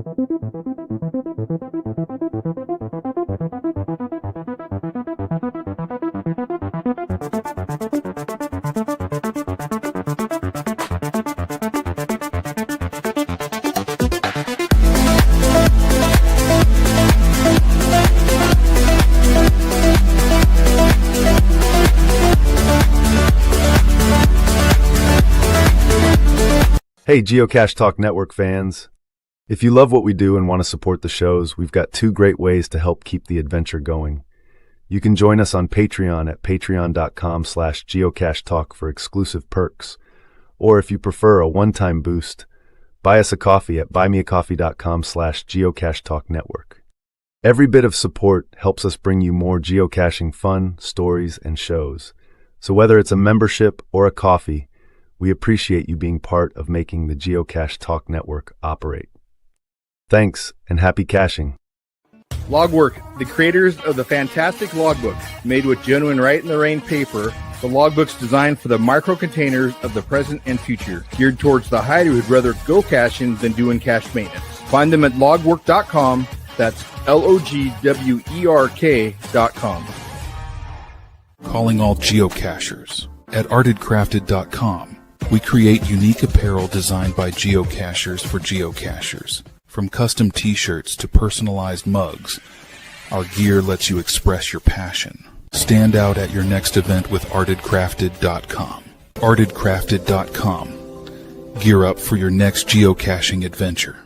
Hey, Geocache Talk Network fans. If you love what we do and want to support the shows, we've got two great ways to help keep the adventure going. You can join us on Patreon at patreon.com/geocachetalk for exclusive perks. Or if you prefer a one-time boost, buy us a coffee at buymeacoffee.com/geocachetalknetwork. Every bit of support helps us bring you more geocaching fun, stories, and shows. So whether it's a membership or a coffee, we appreciate you being part of making the Geocache Talk Network operate. Thanks, and happy caching. Logwork, the creators of the fantastic logbook, made with genuine Write-in-the-Rain paper. The logbook's designed for the micro-containers of the present and future, geared towards the hider who'd rather go caching than doing cache maintenance. Find them at logwork.com. That's logwerk.com. Calling all geocachers. At artedcrafted.com, we create unique apparel designed by geocachers for geocachers. From custom t-shirts to personalized mugs, our gear lets you express your passion. Stand out at your next event with artedcrafted.com. artedcrafted.com. Gear up for your next geocaching adventure.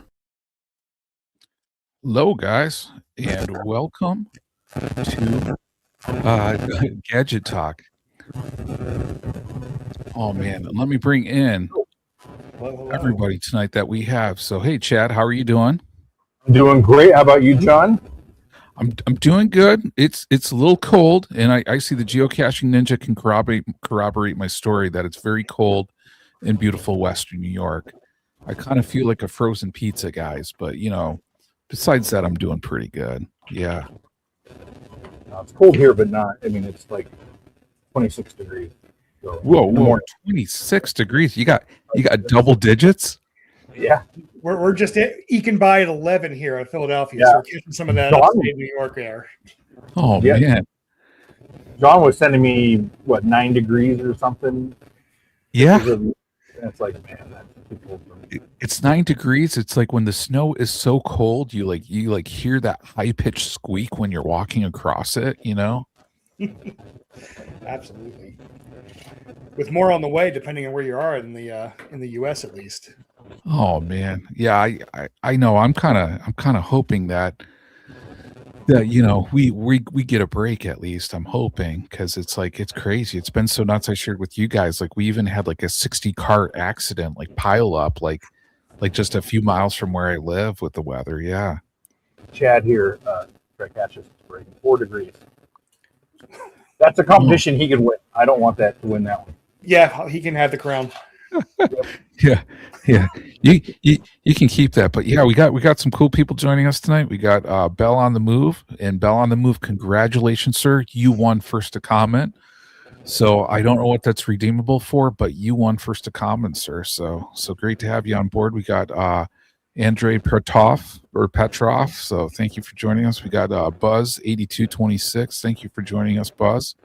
Hello, guys, and welcome to Gadget Talk. Oh man, let me bring in everybody tonight that we have. So hey Chad, how are you doing? I'm doing great. How about you, John? I'm doing good. It's a little cold, and I see the Geocaching Ninja can corroborate my story that it's very cold in beautiful Western New York. I kind of feel like a frozen pizza, guys, but you know, besides that, I'm doing pretty good. Yeah. It's cold here, but not. I mean, it's like 26 degrees. So Whoa, 26 degrees. You got double digits? Yeah. We're just eking by at 11 here in Philadelphia, so we're catching some of that John, upstate New York air. Oh man. John was sending me 9 degrees or something. Yeah. It's like, man, that's too cold for me. It's 9 degrees. It's like when the snow is so cold, you hear that high pitched squeak when you're walking across it, you know? Absolutely. With more on the way, depending on where you are in the U.S. at least. Oh man, yeah, I know. I'm kind of hoping that you know we get a break at least. I'm hoping, because it's crazy. It's been so nuts. I shared with you guys, like we even had like a 60 car accident, like pile up, like just a few miles from where I live with the weather. Yeah. Chad here, catches breaking 4 degrees. That's a competition he can win. I don't want that to win that one. Yeah, he can have the crown. Yeah. You can keep that. But yeah, we got some cool people joining us tonight. We got Bell on the Move, and Bell on the Move. Congratulations, sir! You won first to comment. So I don't know what that's redeemable for, but you won first to comment, sir. So great to have you on board. We got Andrei Petrov. So thank you for joining us. We got Buzz 8226. Thank you for joining us, Buzz.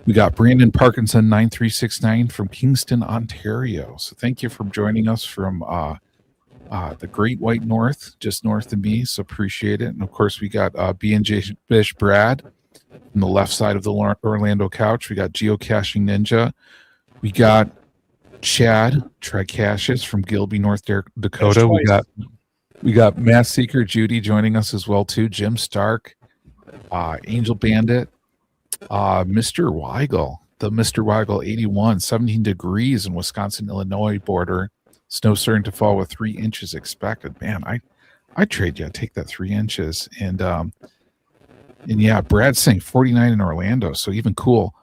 We got Brandon Parkinson 9369 from Kingston, Ontario. So thank you for joining us from the Great White North, just north of me. So appreciate it. And of course, we got B&J Fish Brad on the left side of the Orlando couch. We got Geocaching Ninja. We got Chad Tricacious from Gilby, North Dakota. We got Mass Seeker Judy joining us as well too. Jim Stark, Angel Bandit, Mr. Weigel, the Mr. Weigel 81, 17 degrees in Wisconsin-Illinois border. Snow starting to fall with 3 inches expected. Man, I trade you. I take that 3 inches. And yeah, Brad's saying 49 in Orlando, so even cool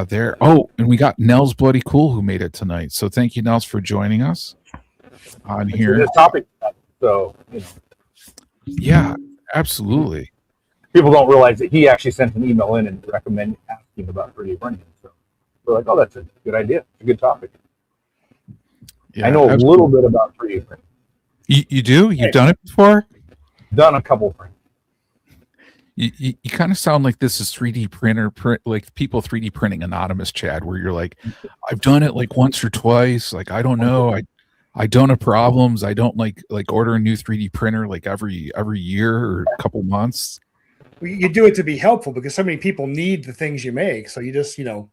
there. Oh, and we got Nels Bloody Cool who made it tonight. So thank you, Nels, for joining us on here. This topic, so you know. Yeah, absolutely. People don't realize that he actually sent an email in and recommended asking about 3D printing. So we're like, oh, that's a good idea. It's a good topic. Yeah, I know a little bit about 3D printing. You do? You've done it before? Done a couple prints. You kind of sound like this is 3D printer like people 3D printing anonymous, Chad, where you're like, I've done it like once or twice. Like, I don't know. I don't have problems. I don't like order a new 3D printer like every year or a couple months. You do it to be helpful because so many people need the things you make. So you just, you don't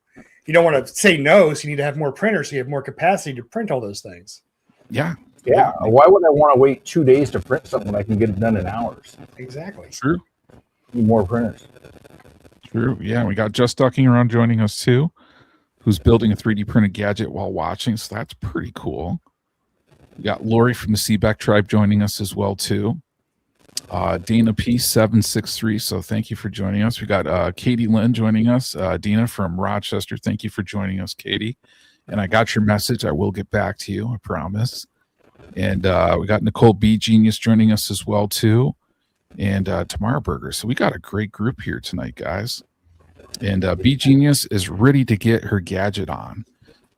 want to say no. So you need to have more printers. So you have more capacity to print all those things. Yeah. Yeah. Why would I want to wait 2 days to print something when I can get it done in hours? Exactly. True. Need more printers. True. Yeah. We got Just Ducking Around joining us too, who's building a 3D printed gadget while watching. So that's pretty cool. We got Lori from the Seaback Tribe joining us as well too. Dana P763. So thank you for joining us. We got Katie Lynn joining us. Dina from Rochester. Thank you for joining us, Katie. And I got your message. I will get back to you. I promise. And we got Nicole B Genius joining us as well too. And Tamara Burger. So we got a great group here tonight, guys. And B Genius is ready to get her gadget on.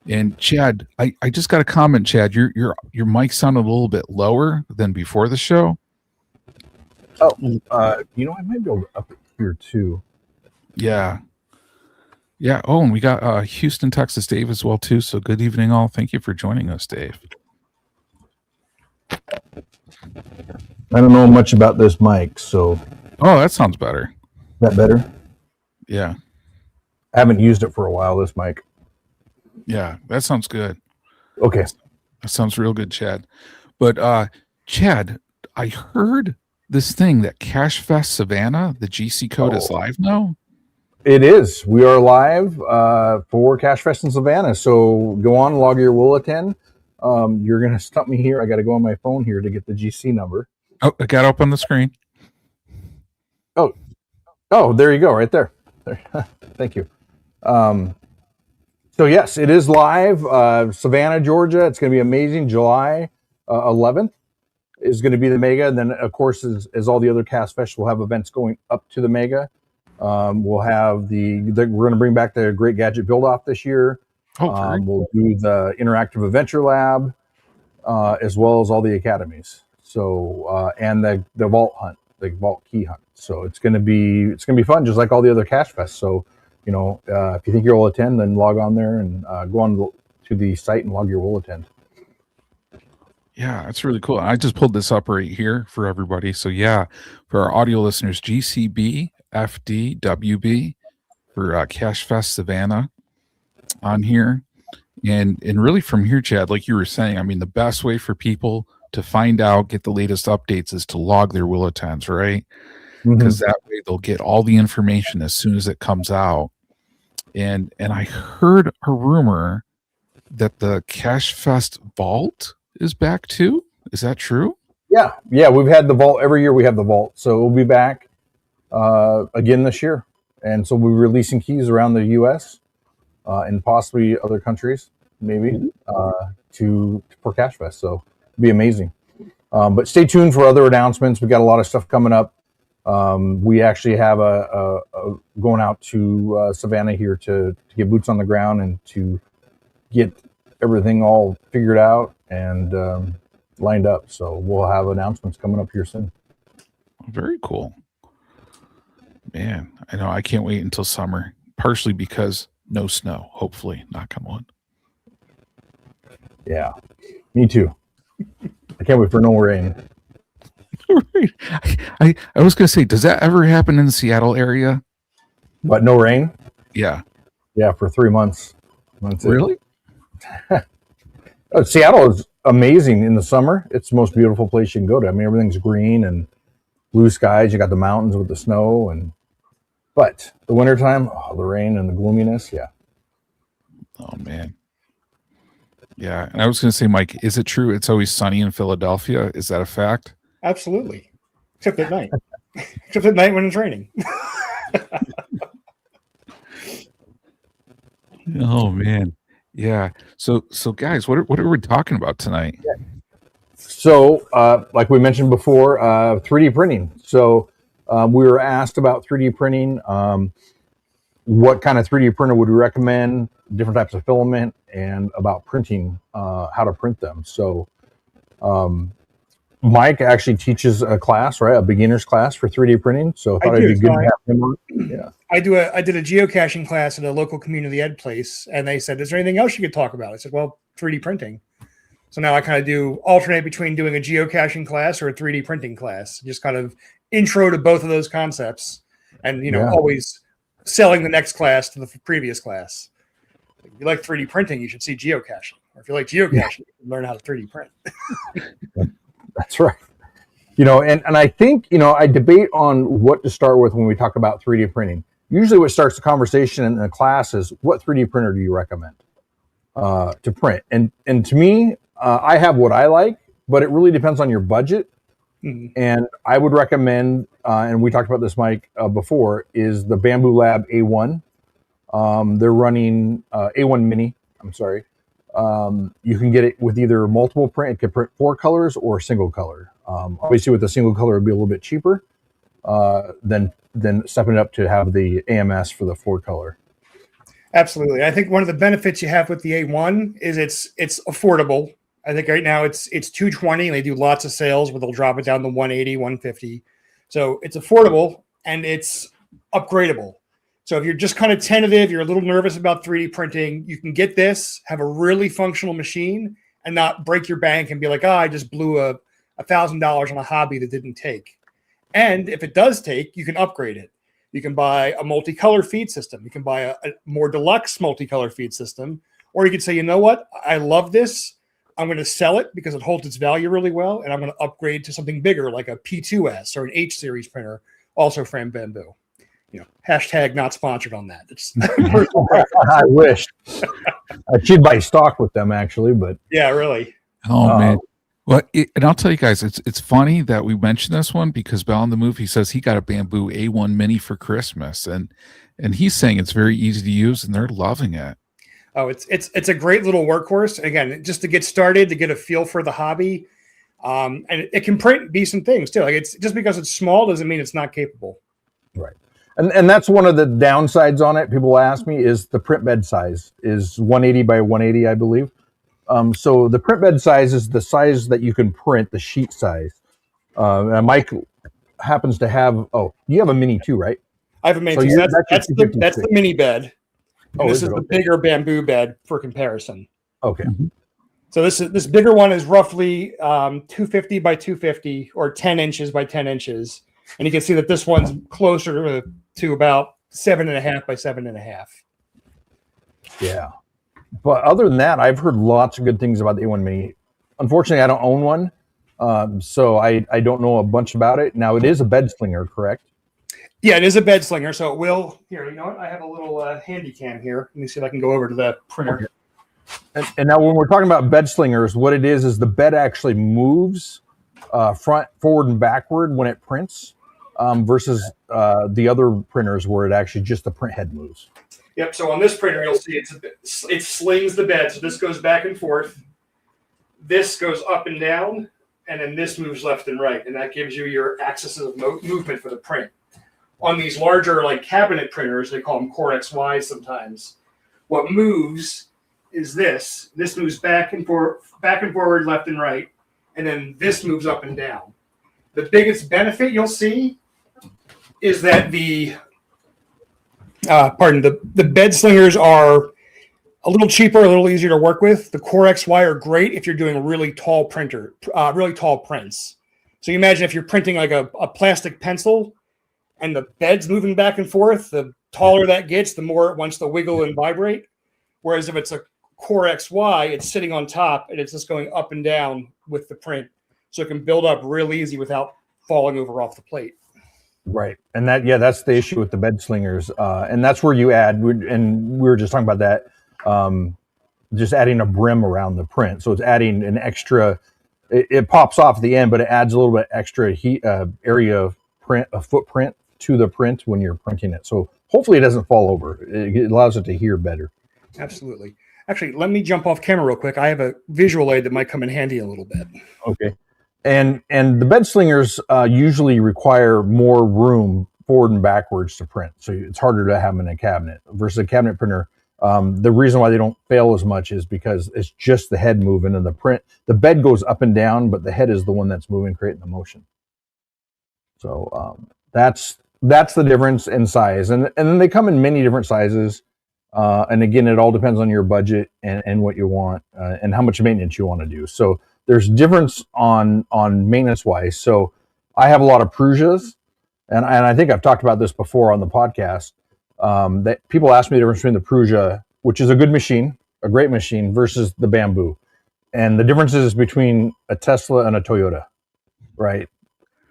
And Chad, I just got a comment, Chad. Your mic sounded a little bit lower than before the show. Oh, I might be able to up it here too. Yeah. Yeah. Oh, and we got Houston, Texas, Dave as well too. So good evening, all. Thank you for joining us, Dave. I don't know much about this mic, so. Oh, that sounds better. Is that better? Yeah. I haven't used it for a while, this mic. Yeah, that sounds good. Okay. That sounds real good, Chad. But Chad, I heard this thing that Cache Fest Savannah, the GC code is live now. It is. We are live for Cache Fest in Savannah. So go on, log your will attend. You're going to stump me here. I got to go on my phone here to get the GC number. Oh, it got up on the screen. Oh, there you go, right there. Thank you. So yes, it is live. Savannah, Georgia. It's going to be amazing. July 11th is going to be the mega. And then, of course, as all the other Cache Fest, we'll have events going up to the mega. We'll have we're going to bring back the Great Gadget Build-Off this year. We'll do the Interactive Adventure Lab, as well as all the academies. So and the Vault Hunt, the Vault Key Hunt. So it's going to be fun, just like all the other Cache Fest. So if you think you'll attend, then log on there and go on to the site and log your will attend. Yeah, that's really cool. I just pulled this up right here for everybody. So yeah, for our audio listeners, GCB FDWB for Cache Fest Savannah on here. And really from here, Chad, like you were saying, I mean, the best way for people to find out, get the latest updates is to log their will attends, right? Because that way they'll get all the information as soon as it comes out. And I heard a rumor that the Cache Fest Vault is back too. Is that true? Yeah. We've had the Vault every year. We have the Vault, so we'll be back again this year. And so we're releasing keys around the U.S. And possibly other countries, maybe for Cache Fest. So it'll be amazing. But stay tuned for other announcements. We got a lot of stuff coming up. We actually have a going out to Savannah here to get boots on the ground and to get everything all figured out and lined up. So we'll have announcements coming up here soon. Very cool. Man, I know I can't wait until summer, partially because no snow, hopefully, knock on wood. Yeah, me too. I can't wait for no rain. Right. I was going to say, does that ever happen in the Seattle area? But no rain? Yeah. Yeah, for 3 months. Really? Seattle is amazing in the summer. It's the most beautiful place you can go to. I mean, everything's green and blue skies. You got the mountains with the snow. But the wintertime, the rain and the gloominess, yeah. Oh, man. Yeah. And I was going to say, Mike, is it true it's always sunny in Philadelphia? Is that a fact? Absolutely. Except at night. Except at night when it's raining. Oh, man. Yeah. So guys, what are we talking about tonight? So, like we mentioned before, 3D printing. So we were asked about 3D printing. What kind of 3D printer would we recommend? Different types of filament, and about printing, how to print them. So Mike actually teaches a class, right? A beginner's class for 3D printing. So I thought it'd be good to have him on. Yeah. I did a geocaching class at a local community ed place, and they said, "Is there anything else you could talk about?" I said, "Well, 3D printing." So now I kind of alternate between doing a geocaching class or a 3D printing class, just kind of intro to both of those concepts, and always selling the next class to the previous class. If you like 3D printing, you should see geocaching, or if you like geocaching, you can learn how to 3D print. That's right. And I think, I debate on what to start with when we talk about 3D printing. Usually what starts the conversation in the class is, what 3D printer do you recommend to print? And to me, I have what I like, but it really depends on your budget. Mm-hmm. And I would recommend, and we talked about this, Mike, before, is the Bamboo Lab A1. They're running A1 Mini. I'm sorry. You can get it with either multiple print. It can print 4 colors or single color. Obviously, with the single color, it would be a little bit cheaper than stepping it up to have the AMS for the 4 color. Absolutely. I think one of the benefits you have with the A1 is it's affordable. I think right now it's $220, and they do lots of sales where they'll drop it down to $180, $150. So it's affordable and it's upgradable. So if you're just kind of tentative, you're a little nervous about 3D printing, you can get this, have a really functional machine, and not break your bank and be like, I just blew $1,000 on a hobby that didn't take. And if it does take, you can upgrade it. You can buy a multicolor feed system. You can buy a more deluxe multicolor feed system. Or you could say, you know what? I love this. I'm going to sell it because it holds its value really well. And I'm going to upgrade to something bigger, like a P2S or an H series printer, also from Bamboo. Hashtag not sponsored on that. It's I wish. I should buy stock with them, actually, but yeah, really. Oh man. Well, and I'll tell you guys, it's funny that we mentioned this one because Bell on the Move, he says he got a Bamboo A1 Mini for Christmas, and he's saying it's very easy to use, and they're loving it. Oh, it's a great little workhorse. Again, just to get started, to get a feel for the hobby, and it can print decent things too. Like it's just because it's small doesn't mean it's not capable. Right. And that's one of the downsides on it. People ask me is the print bed size is 180 by 180, I believe. So the print bed size is the size that you can print, the sheet size. And Mike happens to have. Oh, you have a mini too, right? I have a mini. So that's the mini bed. And this is the bigger Bamboo bed for comparison. Okay. Mm-hmm. So this bigger one is roughly 250 by 250 or 10 inches by 10 inches. And you can see that this one's closer to about 7.5 by 7.5. Yeah. But other than that, I've heard lots of good things about the A1 Mini. Unfortunately, I don't own one. So I don't know a bunch about it. Now, it is a bed slinger, correct? Yeah, it is a bed slinger. So it will. Here, you know what? I have a little handy cam here. Let me see if I can go over to the printer. Okay. And now when we're talking about bed slingers, what it is the bed actually moves front, forward, and backward when it prints versus the other printers where it actually just the print head moves. Yep. So on this printer, you'll see it slings the bed. So this goes back and forth. This goes up and down, and then this moves left and right, and that gives you your axis of movement for the print. On these larger, like cabinet printers, they call them Core XY sometimes. What moves is this. This moves back and forward, left and right, and then this moves up and down. The biggest benefit you'll see is that the bed slingers are a little cheaper, a little easier to work with. The Core XY are great if you're doing really tall prints. So you imagine if you're printing like a plastic pencil and the bed's moving back and forth, the taller that gets, the more it wants to wiggle and vibrate. Whereas if it's a Core XY, it's sitting on top and it's just going up and down with the print. So it can build up real easy without falling over off the plate. Right. And that's the issue with the bed slingers. And that's where you add, and we were just talking about that, just adding a brim around the print. So it's adding an extra, it pops off at the end, but it adds a little bit extra area of print, a footprint to the print when you're printing it. So hopefully it doesn't fall over. It allows it to hear better. Absolutely. Actually, let me jump off camera real quick. I have a visual aid that might come in handy a little bit. Okay. And the bed slingers usually require more room forward and backwards to print. So it's harder to have them in a cabinet versus a cabinet printer. The reason why they don't fail as much is because it's just the head moving, and the bed goes up and down, but the head is the one that's moving, creating the motion. So that's the difference in size, and then they come in many different sizes. And again, it all depends on your budget and what you want and how much maintenance you want to do. So there's difference on maintenance wise. So I have a lot of Prusias, and I think I've talked about this before on the podcast. That people ask me the difference between the Prusia, which is a good machine, a great machine, versus the Bamboo, and the differences between a Tesla and a Toyota, right?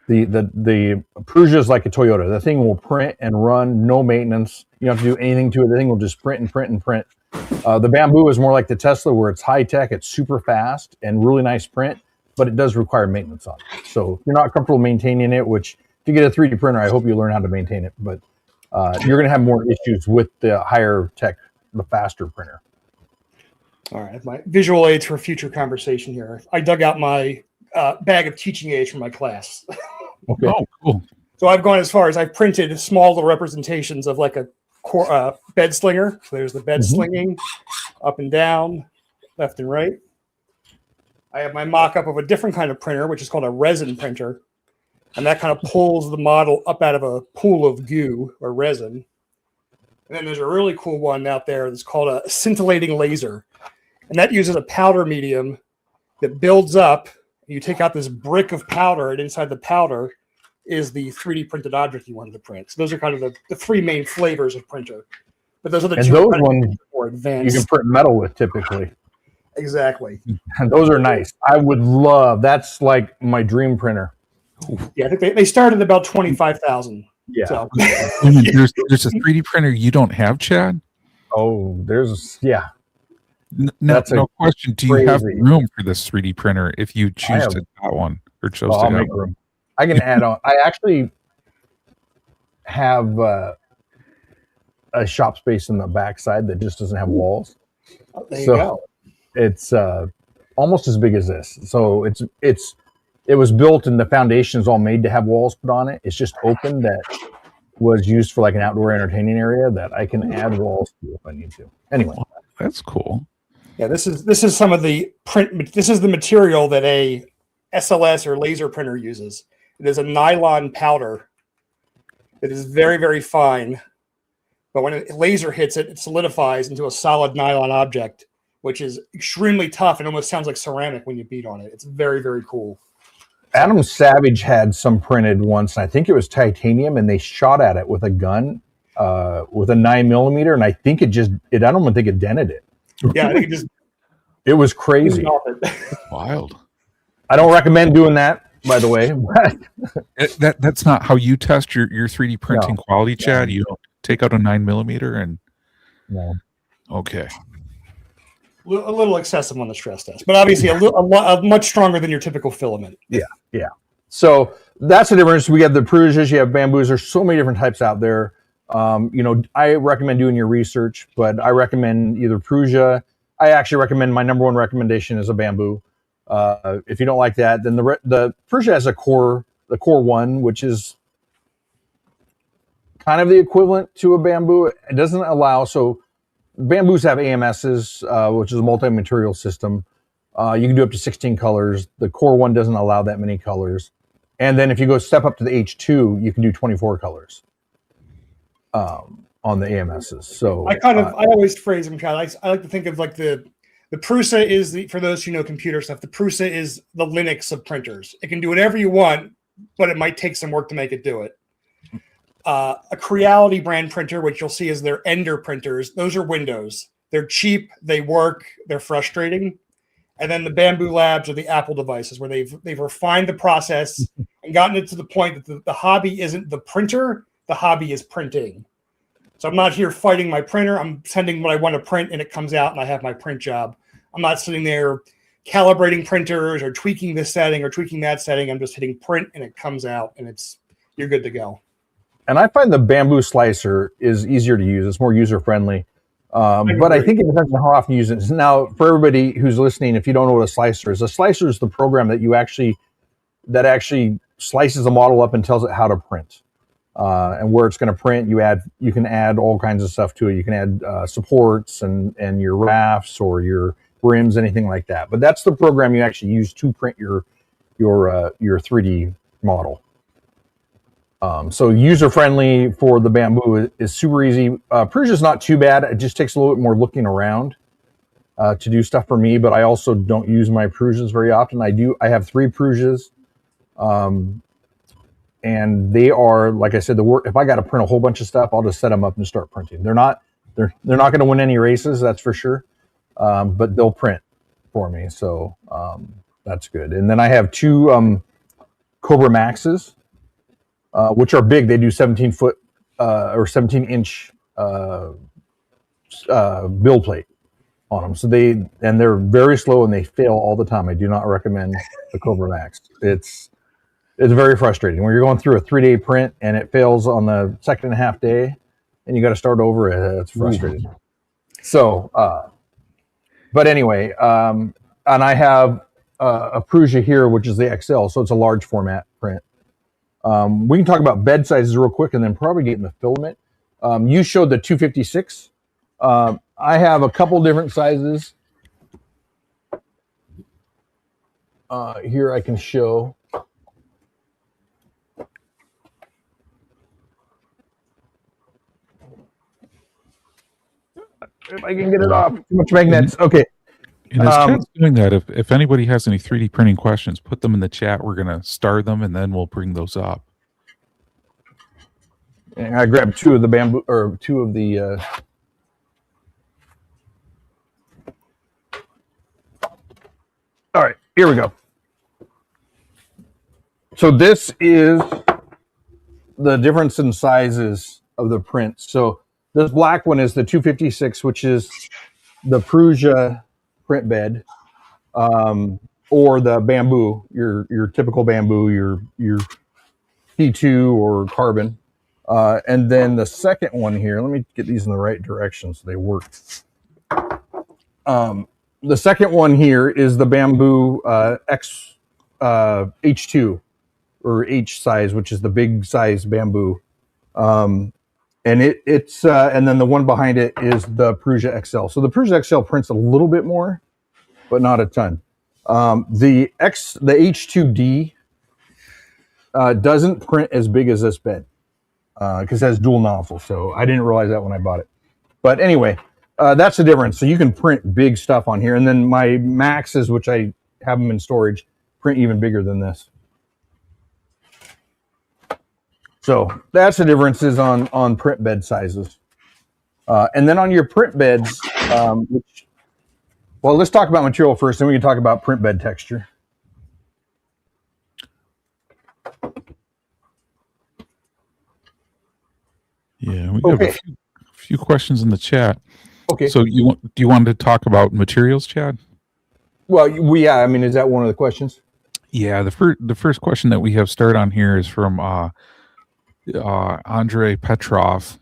The Prusia is like a Toyota. The thing will print and run, no maintenance. You don't have to do anything to it. The thing will just print and print and print. The Bamboo is more like the Tesla, where it's high tech, it's super fast and really nice print, but it does require maintenance on it. So if you're not comfortable maintaining it, which if you get a 3D printer, I hope you learn how to maintain it. But you're going to have more issues with the higher tech, the faster printer. All right, my visual aids for future conversation here. I dug out my bag of teaching aids from my class. Okay. Oh, cool. So I've gone as far as I've printed small little representations of like a bed slinger. So there's the bed slinging up and down, left and right. I have my mock-up of a different kind of printer, which is called a resin printer. And that kind of pulls the model up out of a pool of goo or resin. And then there's a really cool one out there that's called a scintillating laser. And that uses a powder medium that builds up. You take out this brick of powder, and inside the powder is the 3D printed object you wanted to print. So those are kind of the three main flavors of printer. But those are the And two those ones more advanced. you can print metal with typically. Exactly. And those are nice. I would love, that's like my dream printer. Yeah, I think they started about 25,000. Yeah. So. There's a 3D printer you don't have, Chad? Oh, yeah. No question. Do you have crazy. room for this 3D printer if you choose to have one or chose to I'll have make one? room. I can add on. I actually have a shop space in the backside that just doesn't have walls. There you go. It's almost as big as this. So it was built and the foundation is all made to have walls put on it. It's just open that was used for like an outdoor entertaining area that I can add walls to if I need to. Anyway, That's cool. Yeah, this is some of the print. This is the material that a SLS or laser printer uses. It is a nylon powder. It is very, very fine, but when a laser hits it, it solidifies into a solid nylon object, which is extremely tough and almost sounds like ceramic when you beat on it. It's very, very cool. Adam Savage had some printed once, and I think it was titanium, and they shot at it with a gun, with a 9mm, and I think I don't even think it dented it. Yeah, I think it was crazy. Wild. I don't recommend doing that, by the way. That's not how you test your 3D printing quality, Chad. You don't take out a 9mm and no. Okay. A little excessive on the stress test, but obviously a much stronger than your typical filament. Yeah. So that's the difference. We have the Prusias, you have Bamboos. There's so many different types out there. I recommend doing your research, but I recommend either Prusia. I actually recommend, my number one recommendation is a Bamboo. If you don't like that, then the Prusia has the core one, which is kind of the equivalent to a Bamboo. It doesn't allow, so Bamboos have AMSs, which is a multi-material system. You can do up to 16 colors. The core one doesn't allow that many colors. And then if you go step up to the H2, you can do 24 colors on the AMSs. So I always phrase them, Chad. I like to think of like the Prusa is for those who know computer stuff, the Prusa is the Linux of printers. It can do whatever you want, but it might take some work to make it do it. A Creality brand printer, which you'll see is their Ender printers. Those are Windows. They're cheap. They work. They're frustrating. And then the Bamboo Labs are the Apple devices, where they've refined the process and gotten it to the point that the hobby isn't the printer. The hobby is printing. So I'm not here fighting my printer. I'm sending what I want to print, and it comes out, and I have my print job. I'm not sitting there calibrating printers or tweaking this setting or tweaking that setting. I'm just hitting print, and it comes out, and you're good to go. And I find the Bamboo slicer is easier to use. It's more user-friendly. But I think it depends on how often you use it. Now, for everybody who's listening, if you don't know what a slicer is the program that actually slices the model up and tells it how to print. and where it's going to print. You can add all kinds of stuff to it. You can add supports and your rafts or your rims, anything like that. But that's the program you actually use to print your 3D model. So user friendly for the Bamboo is super easy. Prusa is not too bad. It just takes a little bit more looking around to do stuff for me. But I also don't use my Prusas very often. I have 3 Prusas. And they are, like I said, if I got to print a whole bunch of stuff, I'll just set them up and start printing. They're not going to win any races, that's for sure. But they'll print for me, so that's good. And then I have 2 Cobra Maxes, which are big. They do 17 foot or 17 inch build plate on them. So they're very slow and they fail all the time. I do not recommend the Cobra Max. It's very frustrating when you're going through a 3-day print and it fails on the 2.5 day and you got to start over. It's frustrating. So, but anyway, and I have a Prusa here, which is the XL. So it's a large format print. We can talk about bed sizes real quick and then probably get in the filament. You showed the 256. I have a couple different sizes. Here I can show. If I can get it off. Too much magnets. Okay. And as Ken's doing that, if anybody has any 3D printing questions, put them in the chat. We're going to star them, and then we'll bring those up. And I grabbed 2 of the Bamboo, or 2 of the... All right, here we go. So this is the difference in sizes of the prints. So this black one is the 256, which is the Prusa print bed, or the Bamboo, your typical Bamboo, your P2 or carbon. And then the second one here, let me get these in the right direction so they work. The second one here is the Bamboo X H2 or H size, which is the big size Bamboo. And it's and then the one behind it is the Prusa XL. So the Prusa XL prints a little bit more, but not a ton. The H2D doesn't print as big as this bed because it has dual nozzle. So I didn't realize that when I bought it. But anyway, that's the difference. So you can print big stuff on here. And then my Maxes, which I have them in storage, print even bigger than this. So that's the differences on print bed sizes. And then on your print beds, well, let's talk about material first, then we can talk about print bed texture. Yeah, we have a few questions in the chat. Okay. So do you want to talk about materials, Chad? Well, yeah. I mean, is that one of the questions? Yeah. The first question that we have started on here is from Andrei Petrov,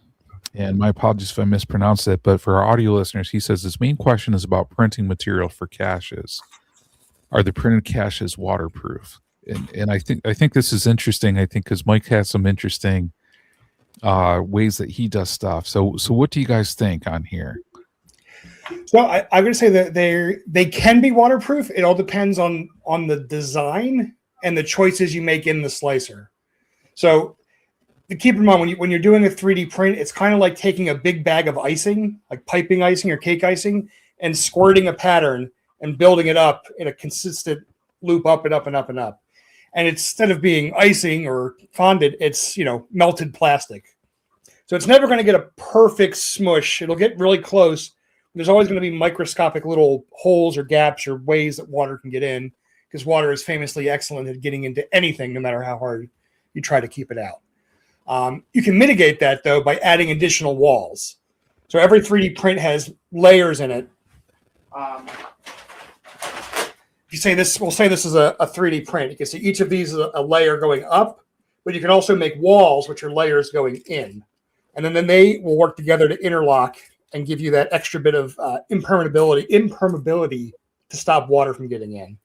and my apologies if I mispronounced it, but for our audio listeners, he says his main question is about printing material for caches. Are the printed caches waterproof? And I think this is interesting. I think because Mike has some interesting ways that he does stuff. So what do you guys think on here? So I'm going to say that they can be waterproof. It all depends on the design and the choices you make in the slicer. So keep in mind when you're doing a 3D print, it's kind of like taking a big bag of icing, like piping icing or cake icing, and squirting a pattern and building it up in a consistent loop up and up and up and up. And instead of being icing or fondant, it's melted plastic. So it's never going to get a perfect smush. It'll get really close. There's always going to be microscopic little holes or gaps or ways that water can get in, because water is famously excellent at getting into anything, no matter how hard you try to keep it out. You can mitigate that, though, by adding additional walls. So every 3D print has layers in it. We'll say this is a 3D print. You can see each of these is a layer going up, but you can also make walls, which are layers going in. And then they will work together to interlock and give you that extra bit of impermeability to stop water from getting in.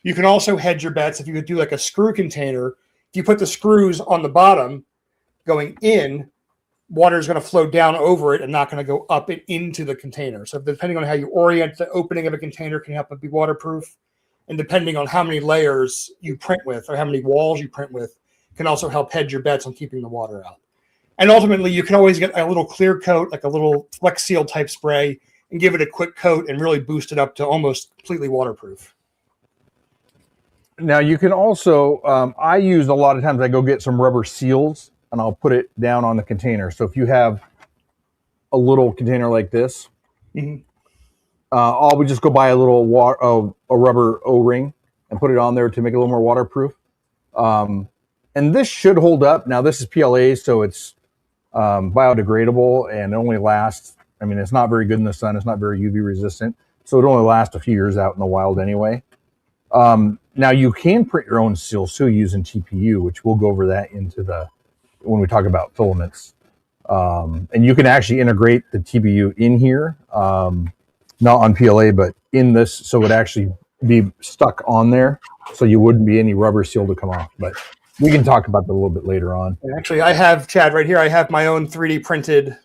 You can also hedge your bets if you would do like a screw container. If you put the screws on the bottom, going in, water is going to flow down over it and not going to go up and into the container. So depending on how you orient the opening of a container can help it be waterproof. And depending on how many layers you print with or how many walls you print with can also help hedge your bets on keeping the water out. And ultimately, you can always get a little clear coat, like a little Flex Seal type spray, and give it a quick coat and really boost it up to almost completely waterproof. Now you can also, I use a lot of times, I go get some rubber seals and I'll put it down on the container. So if you have a little container like this, I'll just go buy a little a rubber O-ring and put it on there to make it a little more waterproof. And this should hold up. Now this is PLA, so it's biodegradable and it only lasts, I mean, it's not very good in the sun. It's not very UV resistant. So it only lasts a few years out in the wild anyway. Now you can print your own seals too using TPU, which we'll go over that when we talk about filaments. And you can actually integrate the TPU in here, not on PLA, but in this, so it would actually be stuck on there, so you wouldn't be any rubber seal to come off. But we can talk about that a little bit later on. Actually, I have, Chad, right here, I have my own 3D printed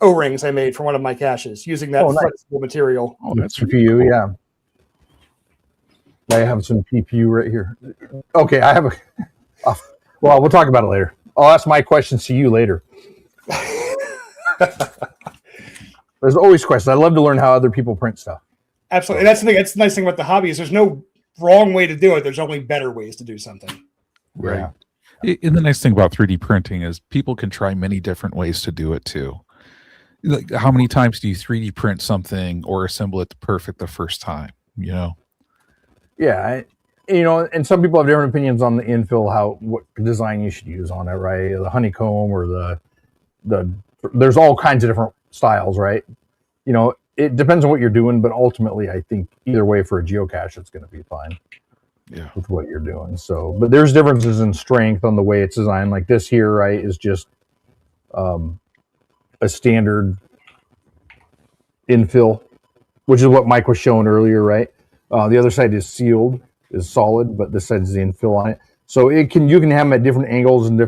O-rings I made for one of my caches using that flexible material. Oh, that's TPU, yeah. I have some PPU right here. Okay, I have well, we'll talk about it later. I'll ask my questions to you later. There's always questions. I love to learn how other people print stuff. Absolutely. That's the thing. That's the nice thing about the hobby is there's no wrong way to do it. There's only better ways to do something. Right. Yeah. And the nice thing about 3D printing is people can try many different ways to do it too. Like, how many times do you 3D print something or assemble it perfect the first time? You know? Yeah, and some people have different opinions on the infill, what design you should use on it, right? The honeycomb or the there's all kinds of different styles, right? It depends on what you're doing, but ultimately, I think either way for a geocache, it's going to be fine. Yeah, with what you're doing. So, but there's differences in strength on the way it's designed. Like this here, right, is just a standard infill, which is what Mike was showing earlier, right? The other side is sealed, is solid, but this side is the infill on it. So you can have them at different angles and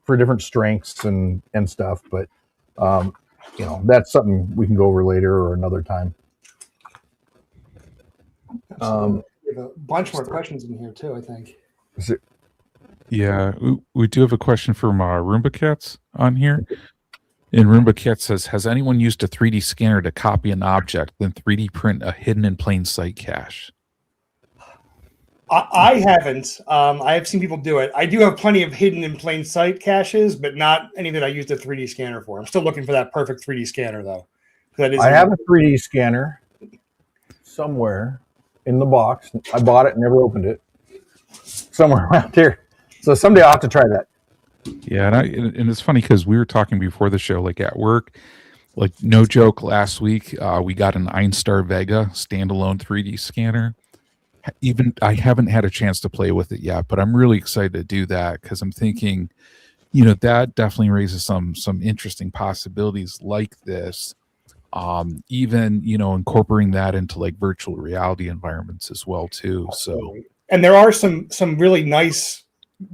for different strengths and stuff. But that's something we can go over later or another time. We have a bunch more questions in here too, I think. Yeah, we do have a question from Roomba Cats on here. And Roomba Cat says, has anyone used a 3D scanner to copy an object, then 3D print a hidden in plain sight cache? I haven't. I have seen people do it. I do have plenty of hidden in plain sight caches, but not any that I used a 3D scanner for. I'm still looking for that perfect 3D scanner, though. I have a 3D scanner somewhere in the box. I bought it and never opened it. Somewhere around here. So someday I'll have to try that. Yeah, and it's funny because we were talking before the show, like at work, like no joke, last week we got an Einstar Vega standalone 3D scanner. Even I haven't had a chance to play with it yet, but I'm really excited to do that because I'm thinking, that definitely raises some interesting possibilities like this. Even incorporating that into like virtual reality environments as well too. So, and there are some really nice,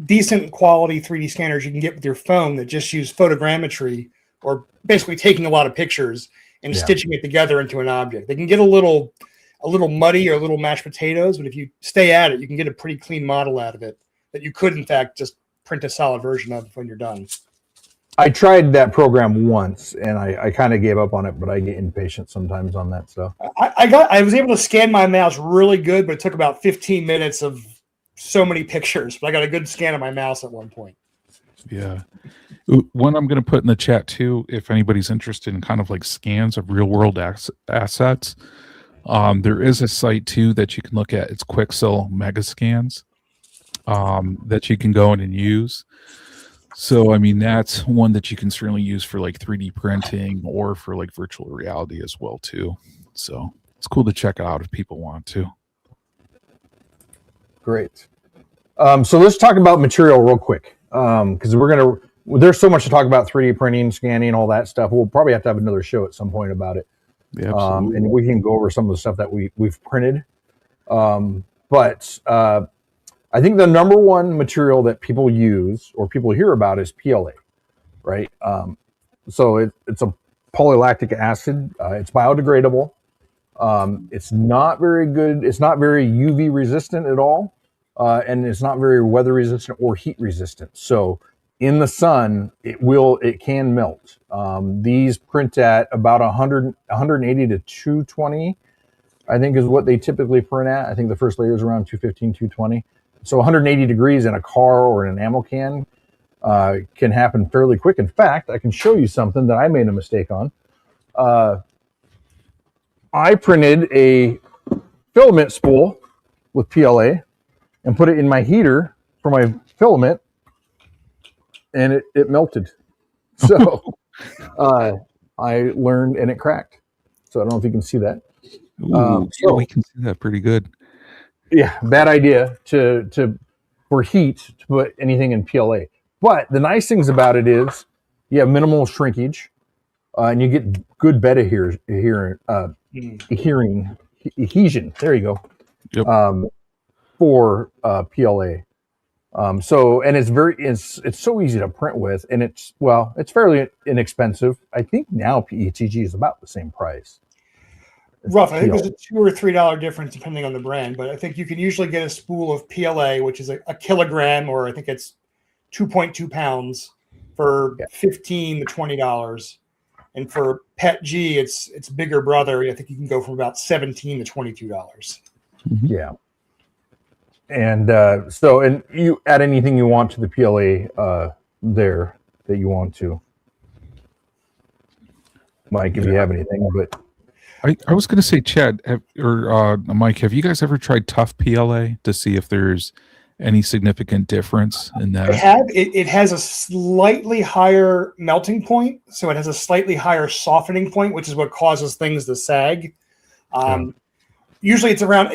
decent quality 3D scanners you can get with your phone that just use photogrammetry or basically taking a lot of pictures and stitching it together into an object. They can get a little muddy or a little mashed potatoes, but if you stay at it, you can get a pretty clean model out of it that you could, in fact, just print a solid version of when you're done. I tried that program once and I kind of gave up on it, but I get impatient sometimes on that stuff. I was able to scan my mouse really good, but it took about 15 minutes of so many pictures, but I got a good scan of my mouse at one point. Yeah. One I'm going to put in the chat too, if anybody's interested in kind of like scans of real world assets. There is a site too that you can look at. It's Quixel Megascans that you can go in and use. So, I mean, that's one that you can certainly use for like 3D printing or for like virtual reality as well too. So it's cool to check it out if people want to. Great. So let's talk about material real quick because there's so much to talk about 3D printing, scanning, all that stuff. We'll probably have to have another show at some point about it. Yeah, and we can go over some of the stuff that we've printed. But I think the number one material that people use or people hear about is PLA. right? So it's a polylactic acid. It's biodegradable. It's not very good. It's not very UV resistant at all, and it's not very weather resistant or heat resistant. So in the sun, it can melt. These print at about 180 to 220, I think is what they typically print at. I think the first layer is around 215, 220. So 180 degrees in a car or in an ammo can can happen fairly quick. In fact, I can show you something that I made a mistake on. I printed a filament spool with PLA and put it in my heater for my filament, and it melted. So I learned, and it cracked. So I don't know if you can see that. Ooh, yeah, we can see that pretty good. Yeah, bad idea for heat to put anything in PLA. But the nice things about it is you have minimal shrinkage, and you get good bed adhesion. There you go. Yep. For PLA. So, and it's so easy to print with, and it's fairly inexpensive. I think now PETG is about the same price. Rough. I think there's a $2 or $3 difference depending on the brand, but I think you can usually get a spool of PLA, which is a kilogram, or I think it's 2.2 pounds, for $15 to $20. And for PETG, it's bigger brother. I think you can go from about $17 to $22. Mm-hmm. Yeah. And so you add anything you want to the PLA there that you want to, Mike, if you have anything. But I was going to say, Chad or Mike, have you guys ever tried tough PLA to see if there's any significant difference in that? I have. It has a slightly higher melting point, so it has a slightly higher softening point, which is what causes things to sag. Usually it's around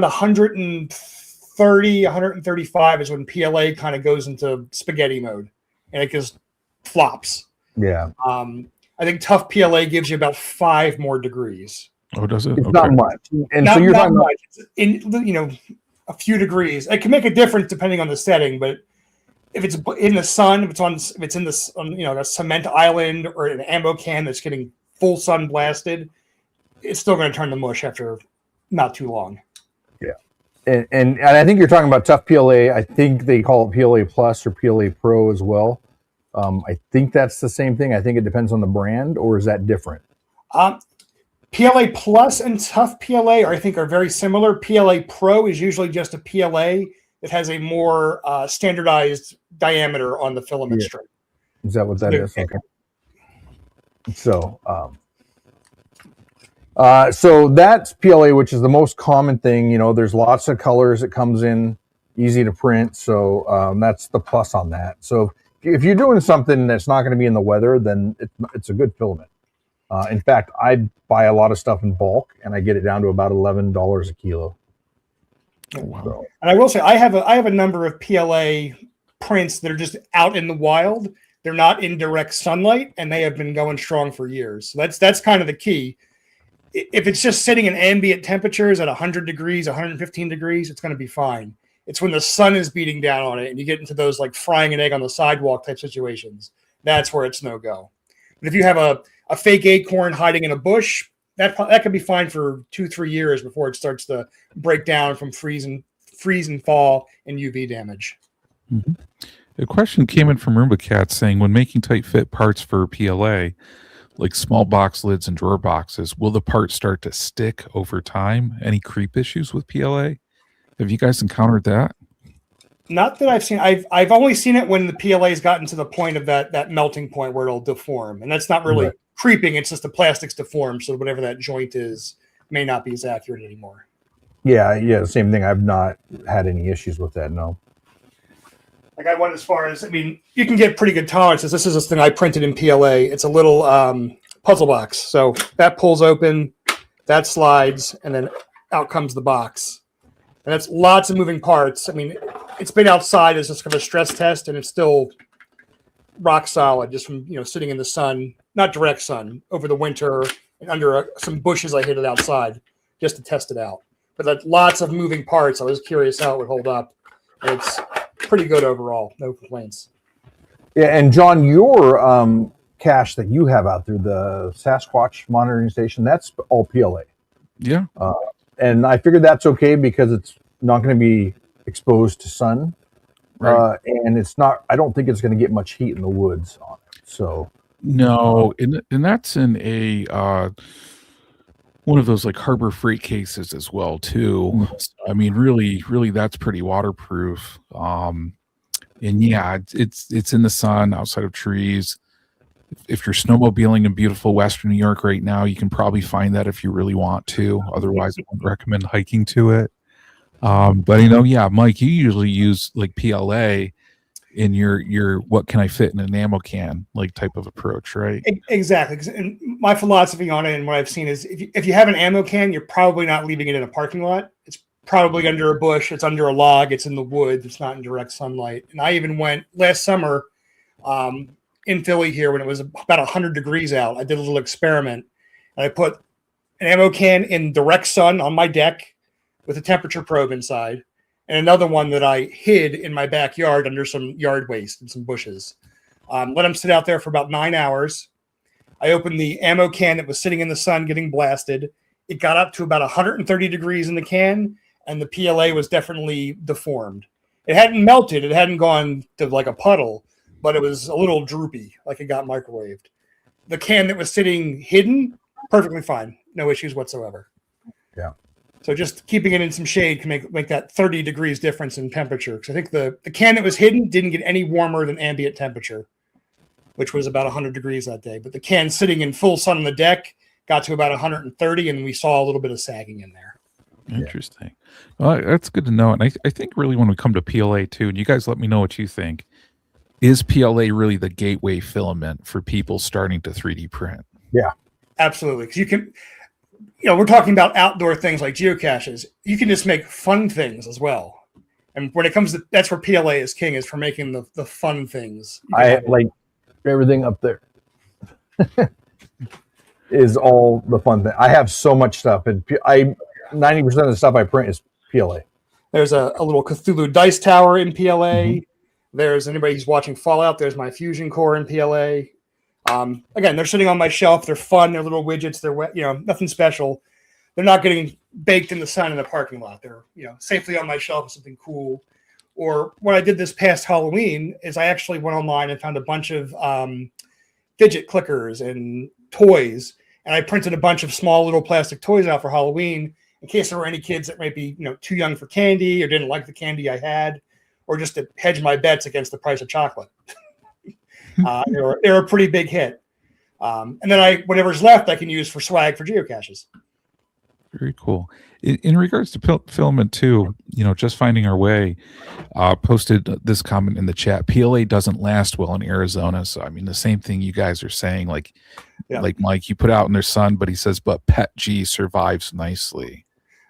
130, 135 is when PLA kind of goes into spaghetti mode, and it just flops. Yeah. I think tough PLA gives you about 5 more degrees. Oh, does it? It's not much. And not, so you're not talking much. It's a few degrees. It can make a difference depending on the setting, but if it's in the sun, if it's in this a cement island or an ammo can that's getting full sun blasted, it's still going to turn to mush after not too long. Yeah. And I think you're talking about tough PLA. I think they call it PLA Plus or PLA Pro as well. I think that's the same thing. I think it depends on the brand, or is that different? PLA Plus and tough PLA I think are very similar. PLA Pro is usually just a PLA that has a more standardized diameter on the filament strip. Is that what that is? Okay. So, so that's PLA, which is the most common thing. There's lots of colors it comes in, easy to print. So that's the plus on that. So if you're doing something that's not going to be in the weather, then it's a good filament. In fact, I buy a lot of stuff in bulk, and I get it down to about $11 a kilo. Oh, wow. So, and I will say I have a number of PLA prints that are just out in the wild. They're not in direct sunlight, and they have been going strong for years. So that's kind of the key. If it's just sitting in ambient temperatures at 100 degrees, 115 degrees, it's going to be fine. It's when the sun is beating down on it and you get into those like frying an egg on the sidewalk type situations. That's where it's no go. But if you have a fake acorn hiding in a bush, that could be fine for 2-3 years before it starts to break down from freeze and fall and UV damage. Mm-hmm. A question came in from Roomba Cat saying, when making tight fit parts for PLA, like small box lids and drawer boxes, will the part start to stick over time? Any creep issues with PLA? Have you guys encountered that? Not that I've seen. I've only seen it when the PLA has gotten to the point of that melting point where it'll deform, and that's not really creeping. It's just the plastic's deformed, so whatever that joint is may not be as accurate anymore. Yeah, same thing. I've not had any issues with that. No. Like I went as far as, you can get pretty good tolerances. This is this thing I printed in PLA. It's a little puzzle box. So that pulls open, that slides, and then out comes the box. And that's lots of moving parts. It's been outside as just kind of a stress test, and it's still rock solid just from sitting in the sun, not direct sun, over the winter and under some bushes I hid it outside just to test it out. But that's lots of moving parts. I was curious how it would hold up. It's pretty good overall. No complaints. Yeah, and John, your cache that you have out there, the Sasquatch monitoring station, that's all PLA. Yeah. And I figured that's okay because it's not going to be exposed to sun. Right. And it's not, I don't think it's going to get much heat in the woods on it. So, No, and that's in a one of those like Harbor Freight cases as well too. So, I mean, really, that's pretty waterproof. And yeah, it's in the sun, outside of trees. If you're snowmobiling in beautiful Western New York right now, you can probably find that if you really want to. Otherwise, I wouldn't recommend hiking to it. But yeah, Mike, you usually use like PLA in your what can I fit in an ammo can like type of approach, right? Exactly. And my philosophy on it and what I've seen is if you have an ammo can, you're probably not leaving it in a parking lot. It's probably under a bush, it's under a log, it's in the woods, it's not in direct sunlight. And I even went last summer in Philly here when it was about 100 degrees out. I did a little experiment and I put an ammo can in direct sun on my deck with a temperature probe inside, and another one that I hid in my backyard under some yard waste and some bushes. Let them sit out there for about 9 hours. I opened the ammo can that was sitting in the sun getting blasted. It got up to about 130 degrees in the can, and the PLA was definitely deformed. It hadn't melted. It hadn't gone to like a puddle, but it was a little droopy, like it got microwaved. The can that was sitting hidden, perfectly fine. No issues whatsoever. Yeah. So just keeping it in some shade can make that 30 degrees difference in temperature. Because I think the can that was hidden didn't get any warmer than ambient temperature, which was about 100 degrees that day. But the can sitting in full sun on the deck got to about 130, and we saw a little bit of sagging in there. Interesting. Well, that's good to know. And I think really when we come to PLA too, and you guys let me know what you think, is PLA really the gateway filament for people starting to 3D print? Yeah. Absolutely. Because you can... we're talking about outdoor things like geocaches. You can just make fun things as well. And when it comes to, that's where PLA is king, is for making the fun things. I like everything up there is all the fun thing. I have so much stuff, and 90% of the stuff I print is PLA. There's a little Cthulhu dice tower in PLA. Mm-hmm. There's anybody who's watching Fallout. There's my fusion core in PLA. Again, they're sitting on my shelf. They're fun. They're little widgets. They're wet, nothing special. They're not getting baked in the sun in the parking lot. They're, safely on my shelf with something cool. Or what I did this past Halloween is I actually went online and found a bunch of fidget clickers and toys. And I printed a bunch of small little plastic toys out for Halloween in case there were any kids that might be, too young for candy or didn't like the candy I had, or just to hedge my bets against the price of chocolate. They're a pretty big hit. And then whatever's left, I can use for swag for geocaches. Very cool. In regards to filament too, just finding our way, posted this comment in the chat. PLA doesn't last well in Arizona. So, I mean, the same thing you guys are saying, like Mike, you put out in their sun, but he says, but PET G survives nicely.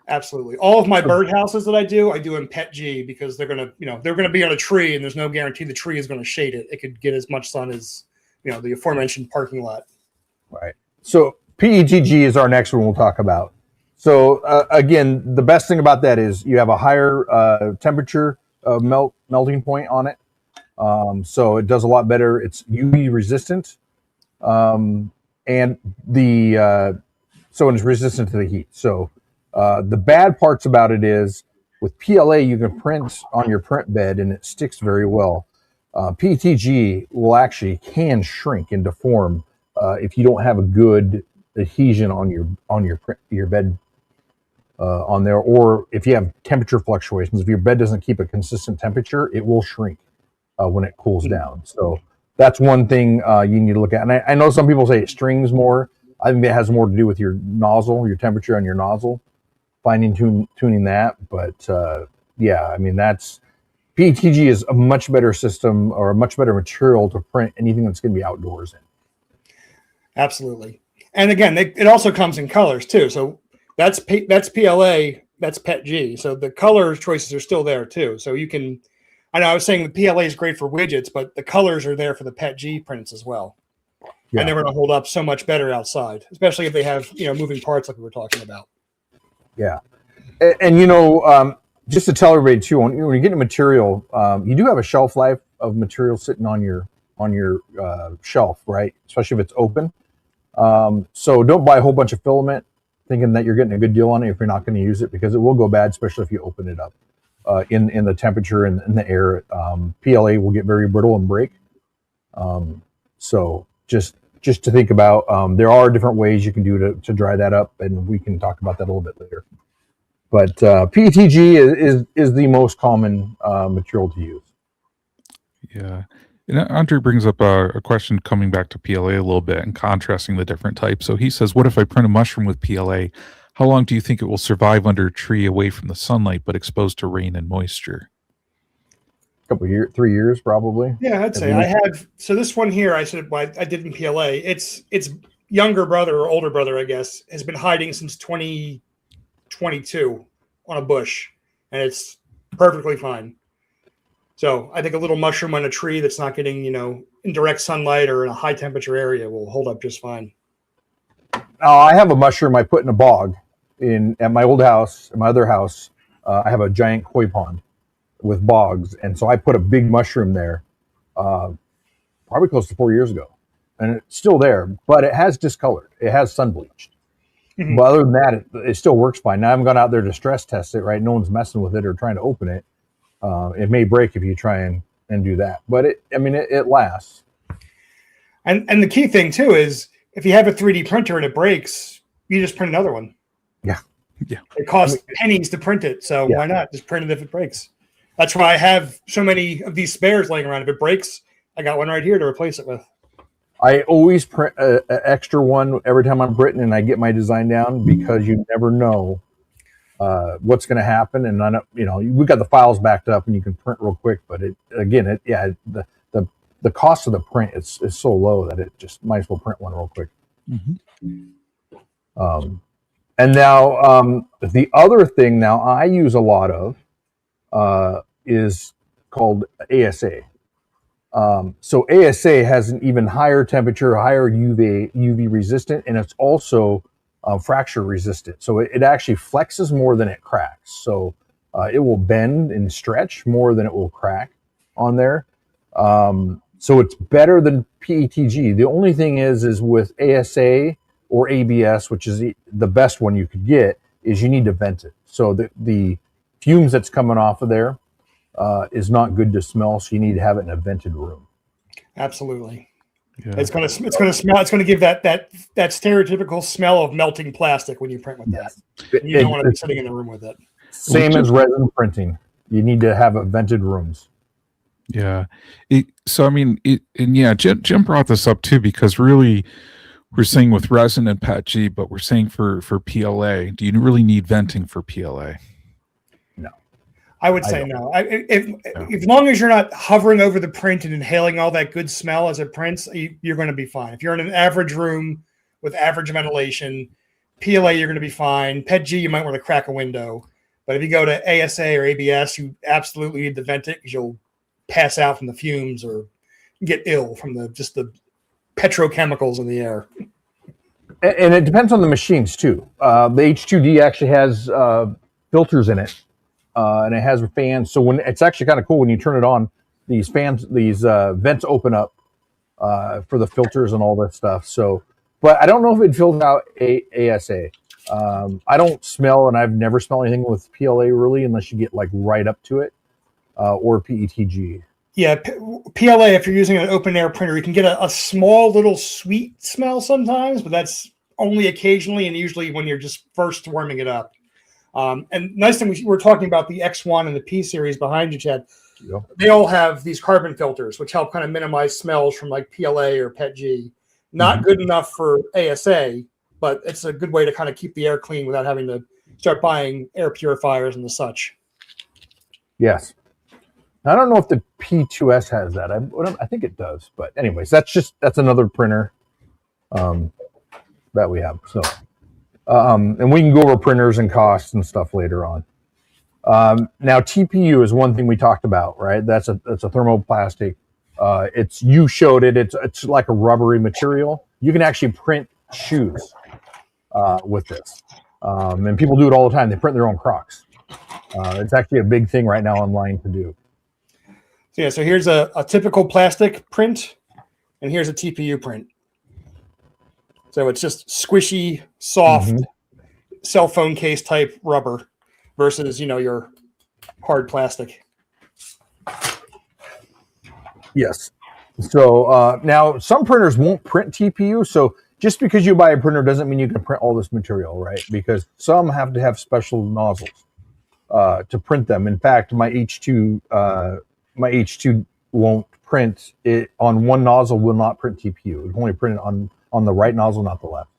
Absolutely. All of my birdhouses that I do in PET G because they're going to be on a tree and there's no guarantee the tree is going to shade it. It could get as much sun as, the aforementioned parking lot. Right. So PETG is our next one we'll talk about. So again, the best thing about that is you have a higher temperature melting point on it. So it does a lot better. It's UV resistant. And so it's resistant to the heat. So the bad parts about it is with PLA, you can print on your print bed and it sticks very well. PETG can shrink and deform if you don't have a good adhesion on your bed on there, or if you have temperature fluctuations. If your bed doesn't keep a consistent temperature, it will shrink when it cools down. So that's one thing you need to look at. And I know some people say it strings more. I think that has more to do with your nozzle, your temperature on your nozzle, tuning that. But that's PETG is a much better system or a much better material to print anything that's going to be outdoors in. Absolutely. And again, it also comes in colors too. So that's PLA, that's PET G. So the color choices are still there too. So you can, I know I was saying the PLA is great for widgets, but the colors are there for the PET G prints as well. Yeah. And they're going to hold up so much better outside, especially if they have, moving parts like we were talking about. Yeah. And just to tell everybody too, when you get a material, you do have a shelf life of material sitting on your on your shelf, right? Especially if it's open. So don't buy a whole bunch of filament thinking that you're getting a good deal on it if you're not going to use it, because it will go bad, especially if you open it up in the temperature and in the air. PLA will get very brittle and break. So just to think about, there are different ways you can do to dry that up, and we can talk about that a little bit later. But PETG is the most common material to use. Yeah. And Andre brings up a question coming back to PLA a little bit and contrasting the different types. So he says, what if I print a mushroom with PLA? How long do you think it will survive under a tree away from the sunlight but exposed to rain and moisture? Couple years, 3 years probably. Yeah, I'd say I have. So this one here, I did in PLA. It's younger brother or older brother, I guess, has been hiding since 2022 on a bush, and it's perfectly fine. So I think a little mushroom on a tree that's not getting, in direct sunlight or in a high temperature area will hold up just fine. I have a mushroom I put in a bog at my old house, my other house. I have a giant koi pond with bogs, and so I put a big mushroom there probably close to 4 years ago, and it's still there, but it has discolored. It has sun bleached. Mm-hmm. But other than that, it still works fine. Now I haven't gone out there to stress test it, right? No one's messing with it or trying to open it. It may break if you try and do that, but it lasts. And the key thing too is if you have a 3D printer and it breaks, you just print another one. Yeah. It costs pennies to print it, so why not just print it if it breaks? That's why I have so many of these spares laying around. If it breaks, I got one right here to replace it with. I always print an extra one every time I'm printing and I get my design down, because you never know what's going to happen. And we've got the files backed up and you can print real quick. But the cost of the print is so low that it just might as well print one real quick. Mm-hmm. And now the other thing now I use a lot of is called ASA. So ASA has an even higher temperature, higher UV resistant, and it's also fracture resistant. So it actually flexes more than it cracks. So it will bend and stretch more than it will crack on there. So it's better than PETG. The only thing is with ASA or ABS, which is the best one you could get, is you need to vent it. So the fumes that's coming off of there is not good to smell, so you need to have it in a vented room. Absolutely. Yeah. It's going to smell. It's going to give that stereotypical smell of melting plastic when you print with that. You don't want to be sitting in the room with it. Same as resin printing. You need to have vented rooms. Yeah. Jim brought this up too, because really we're saying with resin and PETG, but we're saying for PLA, do you really need venting for PLA? I would say no. As long as you're not hovering over the print and inhaling all that good smell as it prints, you're going to be fine. If you're in an average room with average ventilation, PLA, you're going to be fine. PETG, you might want to crack a window. But if you go to ASA or ABS, you absolutely need to vent it, because you'll pass out from the fumes or get ill from the petrochemicals in the air. And it depends on the machines too. The H2D actually has filters in it. And it has fans, so when it's actually kind of cool when you turn it on, these vents open up for the filters and all that stuff. So, but I don't know if it fills out ASA. I don't smell, and I've never smelled anything with PLA really, unless you get like right up to it, or PETG. Yeah, PLA. If you're using an open air printer, you can get a small little sweet smell sometimes, but that's only occasionally, and usually when you're just first warming it up. And nice thing, we're talking about the X1 and the P series behind you, Chad. Yep. They all have these carbon filters, which help kind of minimize smells from like PLA or PETG. Not good enough for ASA, but it's a good way to kind of keep the air clean without having to start buying air purifiers and the such. Yes. I don't know if the P2S has that. I think it does. But anyways, that's another printer that we have. So. And we can go over printers and costs and stuff later on. Now TPU is one thing we talked about, right? That's a thermoplastic. You showed it. It's like a rubbery material. You can actually print shoes with this, and people do it all the time. They print their own Crocs. It's actually a big thing right now online to do. So here's a typical plastic print. and here's a TPU print. So it's just squishy, soft, cell phone case type rubber versus, your hard plastic. Yes. So now some printers won't print TPU. So just because you buy a printer doesn't mean you can print all this material, right? Because some have to have special nozzles to print them. In fact, my H2 won't print it on one nozzle. Will not print TPU. It will only print it on the right nozzle, not the left.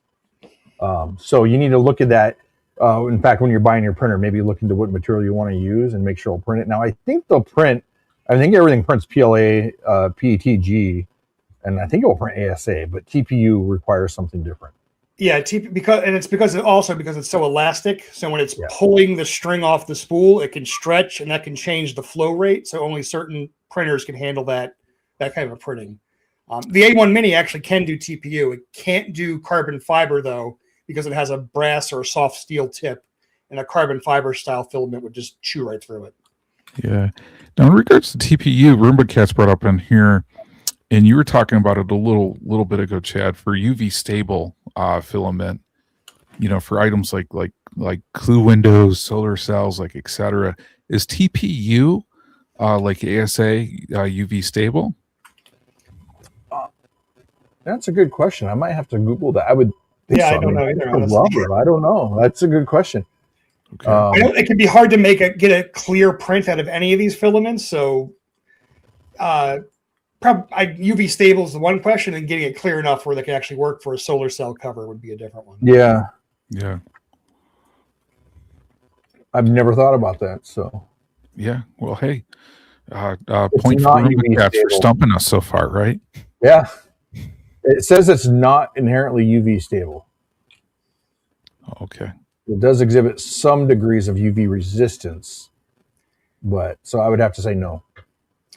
So you need to look at that. In fact, when you're buying your printer, maybe look into what material you want to use and make sure it'll print it. Now, I think everything prints PLA, PETG, and I think it will print ASA, but TPU requires something different. Yeah, because it's so elastic. So when it's pulling the string off the spool, it can stretch, and that can change the flow rate. So only certain printers can handle that kind of printing. The A1 Mini actually can do TPU. It can't do carbon fiber though, because it has a brass or a soft steel tip, and a carbon fiber style filament would just chew right through it. Yeah. Now, in regards to TPU, Roomba Cat's brought up in here, and you were talking about it a little bit ago, Chad, for UV stable filament. For items like clue windows, solar cells, like etc. Is TPU like ASA UV stable? That's a good question. I might have to Google that. I would. I don't know either. Rubber. I don't know. That's a good question. Okay. It can be hard to get a clear print out of any of these filaments. So, UV stable is the one question, and getting it clear enough where they can actually work for a solar cell cover would be a different one. Yeah. Yeah. I've never thought about that. So. Yeah. Well, hey, point for Roomba Cats for stumping us so far, right? Yeah. It says it's not inherently UV stable. Okay. It does exhibit some degrees of UV resistance, but so I would have to say no.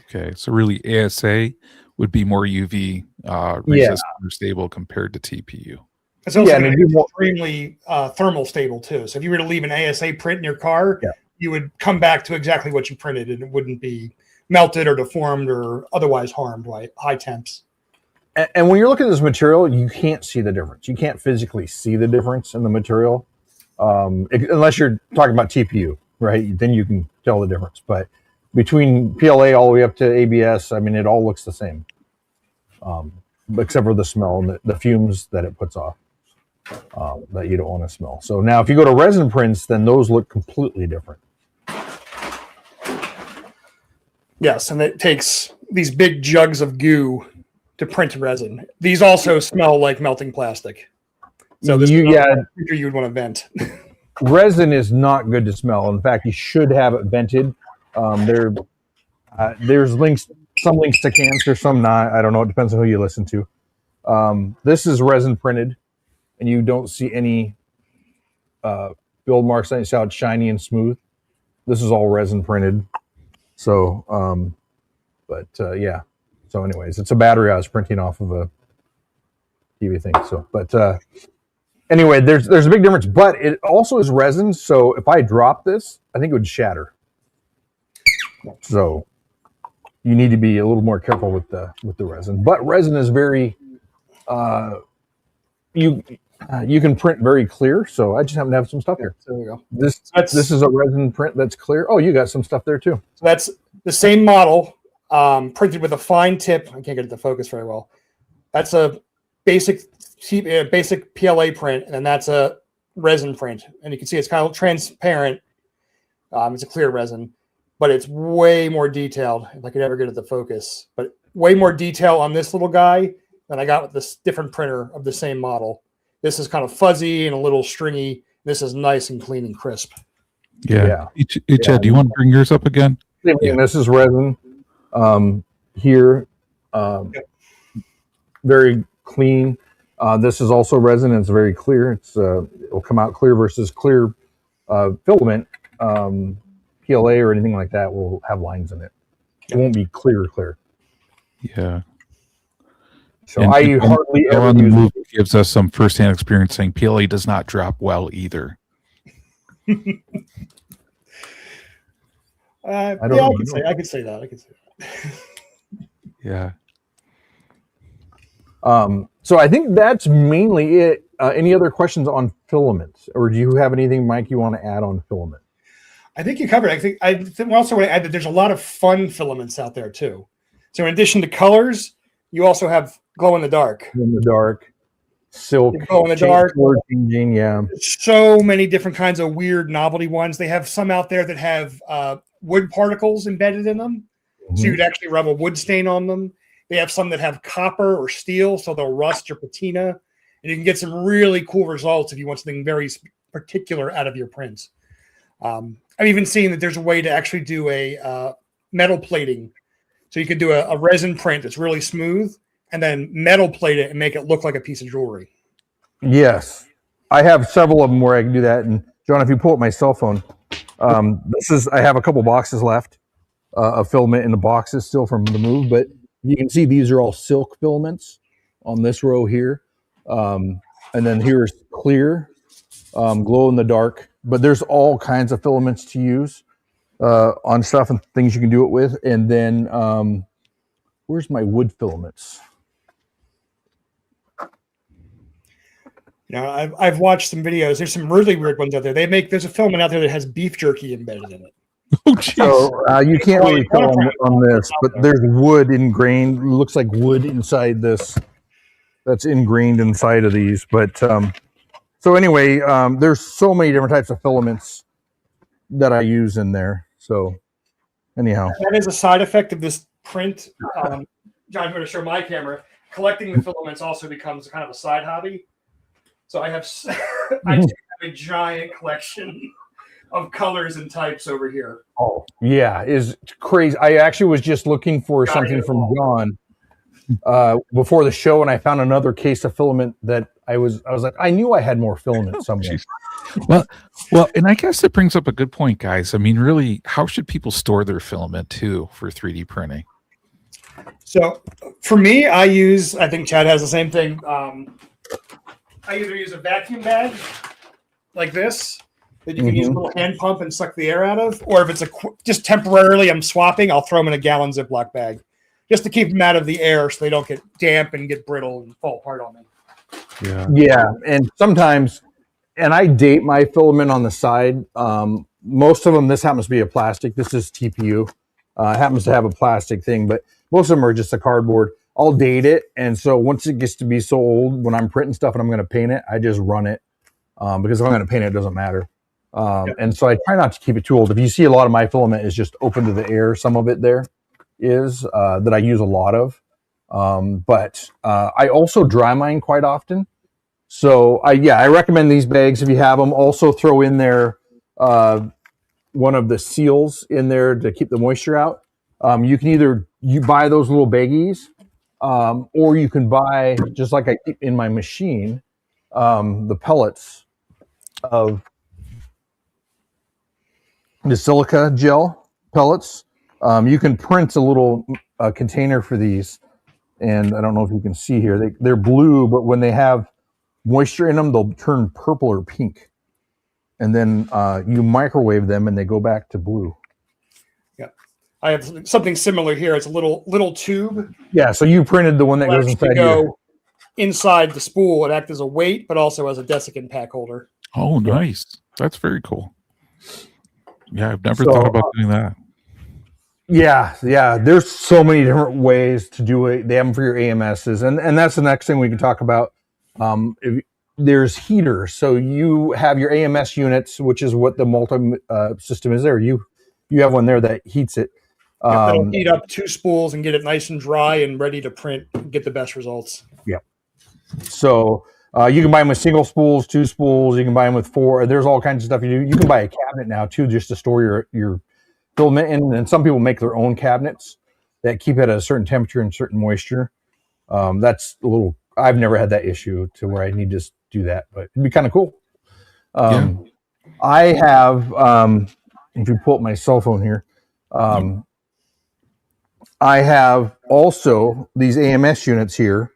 Okay, so really ASA would be more UV resistant or stable compared to TPU. It's also extremely thermal stable too. So if you were to leave an ASA print in your car, you would come back to exactly what you printed, and it wouldn't be melted or deformed or otherwise harmed by high temps. And when you're looking at this material, you can't see the difference. You can't physically see the difference in the material. Unless you're talking about TPU, right? Then you can tell the difference. But between PLA all the way up to ABS, I mean, it all looks the same, except for the smell and the fumes that it puts off that you don't want to smell. So now if you go to resin prints, then those look completely different. Yes, and it takes these big jugs of goo to print resin. These also smell like melting plastic. So this you would want to vent. Resin is not good to smell. In fact, you should have it vented. There's some links to canister, some not. I don't know. It depends on who you listen to. This is resin printed, and you don't see any build marks. You see how it's shiny and smooth. This is all resin printed. So, yeah. So, anyways, it's a battery I was printing off of a TV thing. So, anyway, there's a big difference, but it also is resin. So if I drop this, I think it would shatter. So you need to be a little more careful with the resin. But resin is very you can print very clear. So I just happen to have some stuff here. There we go. This is a resin print that's clear. Oh, you got some stuff there too. So that's the same model, printed with a fine tip. I can't get it to focus very well. That's a basic PLA print, and then that's a resin print. And you can see it's kind of transparent. It's a clear resin, but it's way more detailed. If I could ever get it to focus, but way more detail on this little guy than I got with this different printer of the same model. This is kind of fuzzy and a little stringy. This is nice and clean and crisp. Yeah. Chad, do you want to bring yours up again? This is resin here. Very clean. This is also resin. And it's very clear. It'll come out clear versus clear filament. PLA or anything like that will have lines in it. It won't be clear. Yeah. So I hardly ever on the use move gives us some firsthand experience saying PLA does not drop well either. I could say that. Yeah. So I think that's mainly it. Any other questions on filaments, or do you have anything, Mike, you want to add on filament? I think you covered it. I think we also want to add that there's a lot of fun filaments out there too. So in addition to colors, you also have glow in the dark. In the dark, silk, glow in the dark. Changing, yeah. So many different kinds of weird novelty ones. They have some out there that have wood particles embedded in them. Mm-hmm. So you'd actually rub a wood stain on them. They have some that have copper or steel, so they'll rust or patina. And you can get some really cool results if you want something very particular out of your prints. I've even seen that there's a way to actually do a metal plating. So you could do a resin print that's really smooth and then metal plate it and make it look like a piece of jewelry. Yes. I have several of them where I can do that. And John, if you pull up my cell phone, I have a couple boxes left of filament in the boxes still from the move, but you can see these are all silk filaments on this row here. And then here's clear, glow in the dark, but there's all kinds of filaments to use on stuff and things you can do it with. And then where's my wood filaments? You know, I've watched some videos. There's some really weird ones out there. There's a filament out there that has beef jerky embedded in it. Oh, geez. So you can't really tell on this, but there's wood ingrained. It looks like wood inside this. That's ingrained inside of these. But so anyway, there's so many different types of filaments that I use in there. So anyhow, that is a side effect of this print. John, I'm going to show my camera. Collecting the filaments also becomes kind of a side hobby. So I have a giant collection of colors and types over here. Oh yeah, is crazy. I actually was just looking for something from John before the show, and I found another case of filament that I was like, I knew I had more filament somewhere. Well, and I guess it brings up a good point, guys. I mean, really, how should people store their filament too for 3D printing? So for me, I think Chad has the same thing. I either use a vacuum bag like this that you can use a little hand pump and suck the air out of, or if it's just temporarily I'm swapping, I'll throw them in a gallon Ziploc bag just to keep them out of the air so they don't get damp and get brittle and fall apart on me. Yeah, and sometimes, and I date my filament on the side. Most of them, this happens to be a plastic. This is TPU. It happens to have a plastic thing, but most of them are just a cardboard. I'll date it, and so once it gets to be so old, when I'm printing stuff and I'm going to paint it, I just run it because if I'm going to paint it, it doesn't matter. And so I try not to keep it too old. If you see a lot of my filament is just open to the air, some of it there is that I use a lot of. But I also dry mine quite often. So I recommend these bags if you have them. Also throw in there one of the seals in there to keep the moisture out. You can either buy those little baggies, or you can buy, just like I keep in my machine, the pellets of the silica gel pellets. You can print a little container for these, and I don't know if you can see here. They're blue, but when they have moisture in them, they'll turn purple or pink. And then you microwave them, and they go back to blue. I have something similar here. It's a little tube. Yeah, so you printed the one that goes inside here. Inside the spool. It acts as a weight, but also as a desiccant pack holder. Oh, nice. That's very cool. Yeah, I've never thought about doing that. Yeah. There's so many different ways to do it. They have them for your AMSs, and that's the next thing we can talk about. There's heaters. So you have your AMS units, which is what the multi system is there. You have one there that heats it. That'll heat up 2 spools and get it nice and dry and ready to print and get the best results. Yeah. So you can buy them with single spools, 2 spools. You can buy them with 4. There's all kinds of stuff you do. You can buy a cabinet now too, just to store your filament in. And some people make their own cabinets that keep it at a certain temperature and certain moisture. That's a little. I've never had that issue to where I need to do that, but it'd be kind of cool. I have. If you pull up my cell phone here, I have also these AMS units here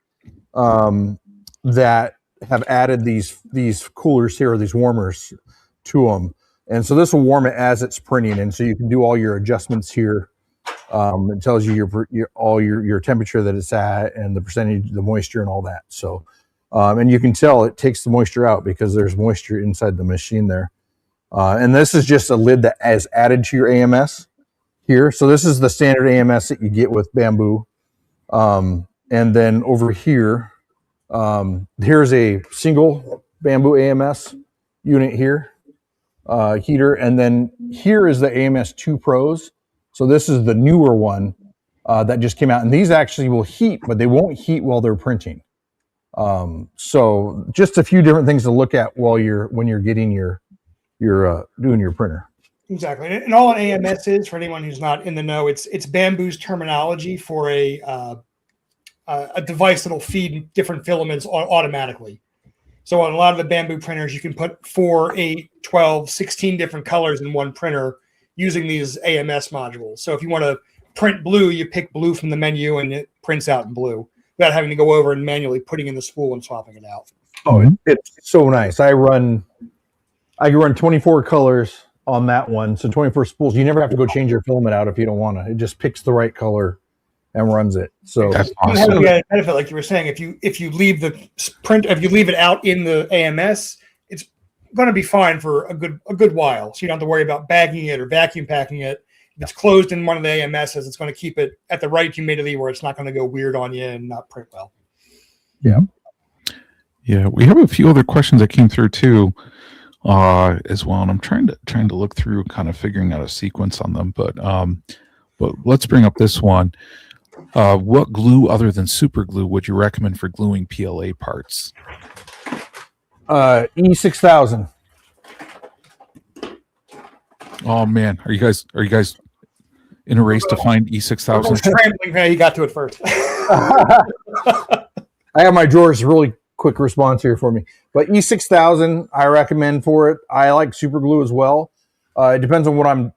that have added these coolers here, these warmers to them. And so this will warm it as it's printing. And so you can do all your adjustments here It tells you your temperature that it's at and the percentage, the moisture, and all that. So, and you can tell it takes the moisture out because there's moisture inside the machine there. And this is just a lid that is added to your AMS here. So this is the standard AMS that you get with Bamboo. And then over here, here's a single Bamboo AMS unit here, heater. And then here is the AMS 2 Pros. So this is the newer one that just came out. And these actually will heat, but they won't heat while they're printing. So just a few different things to look at when you're getting doing your printer. Exactly. And all an AMS is, for anyone who's not in the know, it's Bamboo's terminology for a device that'll feed different filaments automatically. So on a lot of the Bamboo printers, you can put 4, 8, 12, 16 different colors in one printer using these AMS modules. So if you want to print blue, you pick blue from the menu and it prints out in blue without having to go over and manually putting in the spool and swapping it out. Oh, it's so nice. I can run 24 colors on that one. So 24 spools. You never have to go change your filament out if you don't want to. It just picks the right color and runs it. So That's you have awesome. the benefit, like you were saying, if you leave the print, if you leave it out in the AMS, it's going to be fine for a good while. So you don't have to worry about bagging it or vacuum packing it. If it's closed in one of the AMSs, it's going to keep it at the right humidity where it's not going to go weird on you and not print well. yeah. Yeah, we have a few other questions that came through too, as well. And I'm trying to look through, kind of figuring out a sequence on them. But let's bring up this one. What glue other than super glue would you recommend for gluing PLA parts? E6000. Oh man, are you guys in a race to find E6000? Scrambling, he got to it first. I have my drawers. Really quick response here for me, but E6000 I recommend for it. I like super glue as well. It depends on what I'm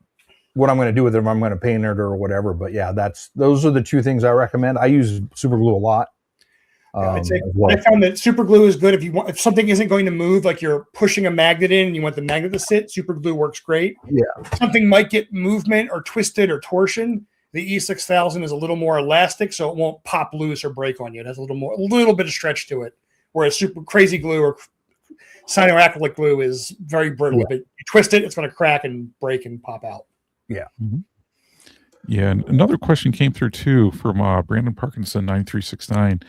going to do with it. If I'm going to paint it or whatever. But yeah, those are the two things I recommend. I use super glue a lot. I'd say I found that super glue is good if something isn't going to move, like you're pushing a magnet in and you want the magnet to sit. Super glue works great. Yeah, something might get movement or twisted or torsion. The E6000 is a little more elastic, so it won't pop loose or break on you. It has a little bit of stretch to it. Whereas super crazy glue or cyanoacrylic glue is very brittle. Yeah. If you twist it, it's going to crack and break and pop out. Yeah. Mm-hmm. Yeah, and another question came through too from Brandon Parkinson 9369,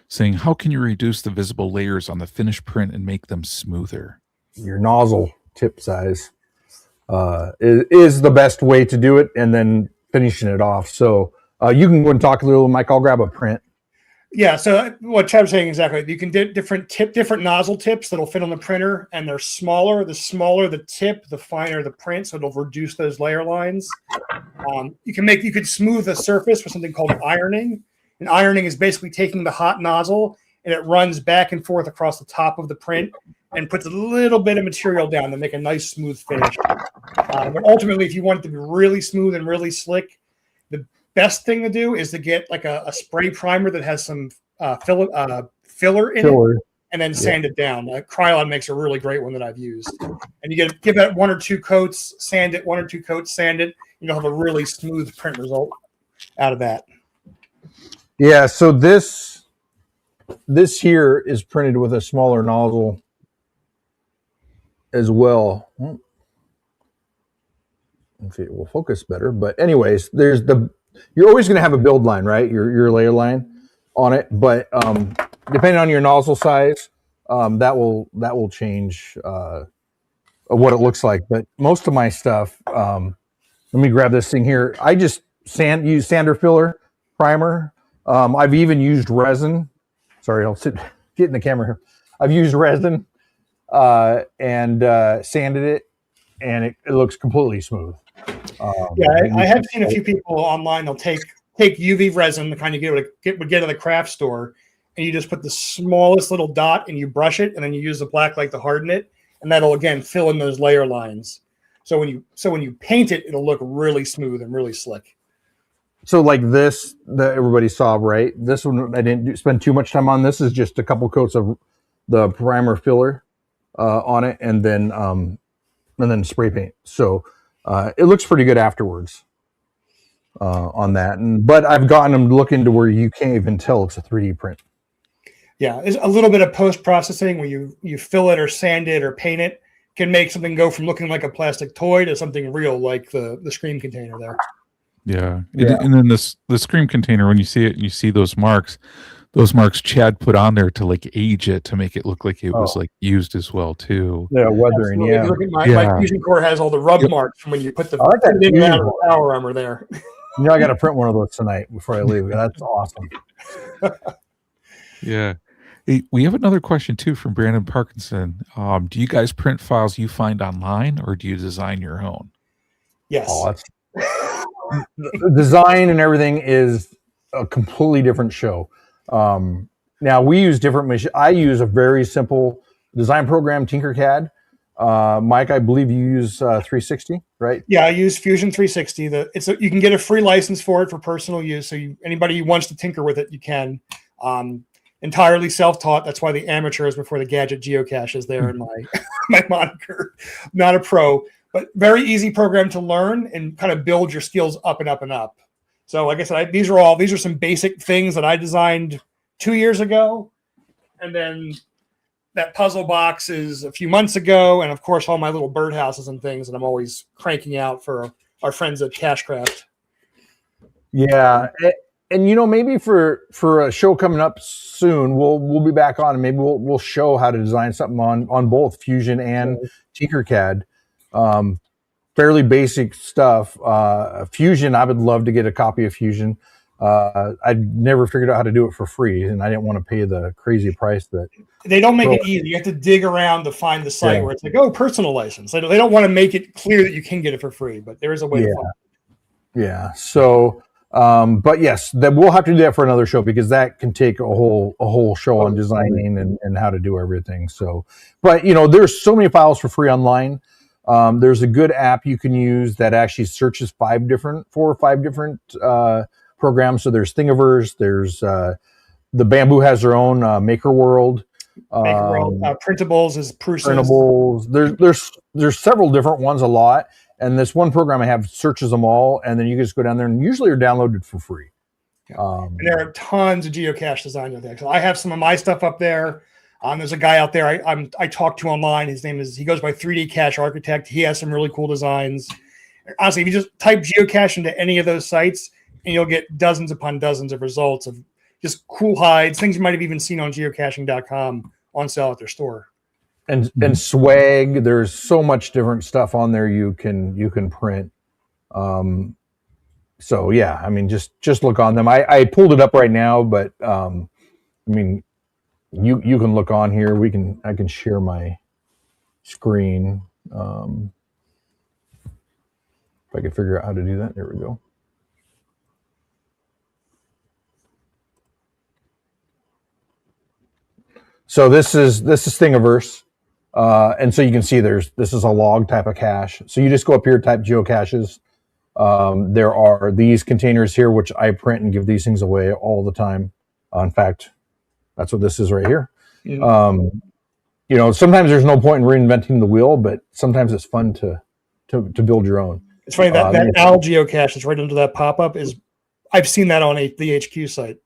saying, "How can you reduce the visible layers on the finished print and make them smoother?" Your nozzle tip size is the best way to do it, and then finishing it off. So you can go and talk a little, Mike. I'll grab a print. Yeah, so what Chad's saying exactly, you can do different nozzle tips that'll fit on the printer, and they're smaller. The smaller the tip, the finer the print, so it'll reduce those layer lines. You could smooth the surface with something called ironing. And ironing is basically taking the hot nozzle and it runs back and forth across the top of the print and puts a little bit of material down to make a nice smooth finish. But ultimately, if you want it to be really smooth and really slick, the best thing to do is to get like a spray primer that has some filler in it, and then sand it down. Krylon makes a really great one that I've used. And you give that 1 or 2 coats, sand it, 1 or 2 coats, sand it. You'll have a really smooth print result out of that. Yeah, so this here is printed with a smaller nozzle as well. Let's see, it will focus better. But anyways, you're always going to have a build line, right? Your layer line on it, but depending on your nozzle size, that will change what it looks like. But most of my stuff, let me grab this thing here. I just use sander filler primer. I've even used resin. Sorry, I'll get in the camera here. I've used resin and sanded it, and it looks completely smooth. I have seen a few people online. They'll take UV resin, the kind you would get at the craft store, and you just put the smallest little dot and you brush it, and then you use the black light to harden it, and that'll again fill in those layer lines. So when you paint it, it'll look really smooth and really slick. So like this that everybody saw, right? This one I didn't spend too much time on. This is just a couple coats of the primer filler on it, and then spray paint. So it looks pretty good afterwards. on that. But I've gotten them looking to where you can't even tell it's a 3D print. Yeah, it's a little bit of post-processing where you fill it or sand it or paint it can make something go from looking like a plastic toy to something real, like the screen container there. Yeah. And then the screen container, when you see it and you see those marks Chad put on there to like age it to make it look like it was like used as well too. Yeah, weathering. Absolutely. Yeah. Look at my Fusion Core has all the rub marks from when you put the in and out of the power armor there. I got to print one of those tonight before I leave. That's awesome. Yeah. Hey, we have another question too from Brandon Parkinson. Do you guys print files you find online, or do you design your own? Yes. The design and everything is a completely different show. Now we use different machines. I use a very simple design program, Tinkercad. Mike, I believe you use 360, right? Yeah, I use Fusion 360. You can get a free license for it for personal use. So anybody who wants to tinker with it, you can. Entirely self-taught. That's why the amateur is before the Gadget Geocache is there in my moniker. Not a pro, but very easy program to learn and kind of build your skills up and up and up. So like I said, these are some basic things that I designed 2 years ago. And then that puzzle box is a few months ago. And of course, all my little birdhouses and things that I'm always cranking out for our friends at Cachecraft. Yeah. And maybe for a show coming up soon, we'll be back on and maybe we'll show how to design something on both Fusion and Tinkercad. Fairly basic stuff. Fusion, I would love to get a copy of Fusion. I'd never figured out how to do it for free, and I didn't want to pay the crazy price that they don't make it easy. You have to dig around to find the site where it's like, personal license. They don't want to make it clear that you can get it for free, but there is a way to find it. Yeah. So. But yes, that we'll have to do that for another show because that can take a whole show on designing and how to do everything. So, but there's so many files for free online. There's a good app you can use that actually searches 4 or 5 different programs. So there's Thingiverse, there's the Bamboo has their own Maker World. Printables is Prusa's. Printables. There's several different ones, a lot. And this one program I have searches them all, and then you can just go down there and usually are downloaded for free. And there are tons of geocache design out there. So I have some of my stuff up there. There's a guy out there I talk to online. He goes by 3D Cache Architect. He has some really cool designs. Honestly, if you just type geocache into any of those sites, and you'll get dozens upon dozens of results of just cool hides, things you might have even seen on geocaching.com on sale at their store. And swag, there's so much different stuff on there you can print. So yeah, I mean, just look on them. I pulled it up right now, but I mean, you can look on here. I can share my screen. If I can figure out how to do that, there we go. So this is Thingiverse. And so you can see this is a log type of cache. So you just go up here, type geocaches. There are these containers here, which I print and give these things away all the time. In fact, that's what this is right here. Sometimes there's no point in reinventing the wheel, but sometimes it's fun to build your own. It's funny that owl geocache that's right under that pop-up I've seen that on the HQ site,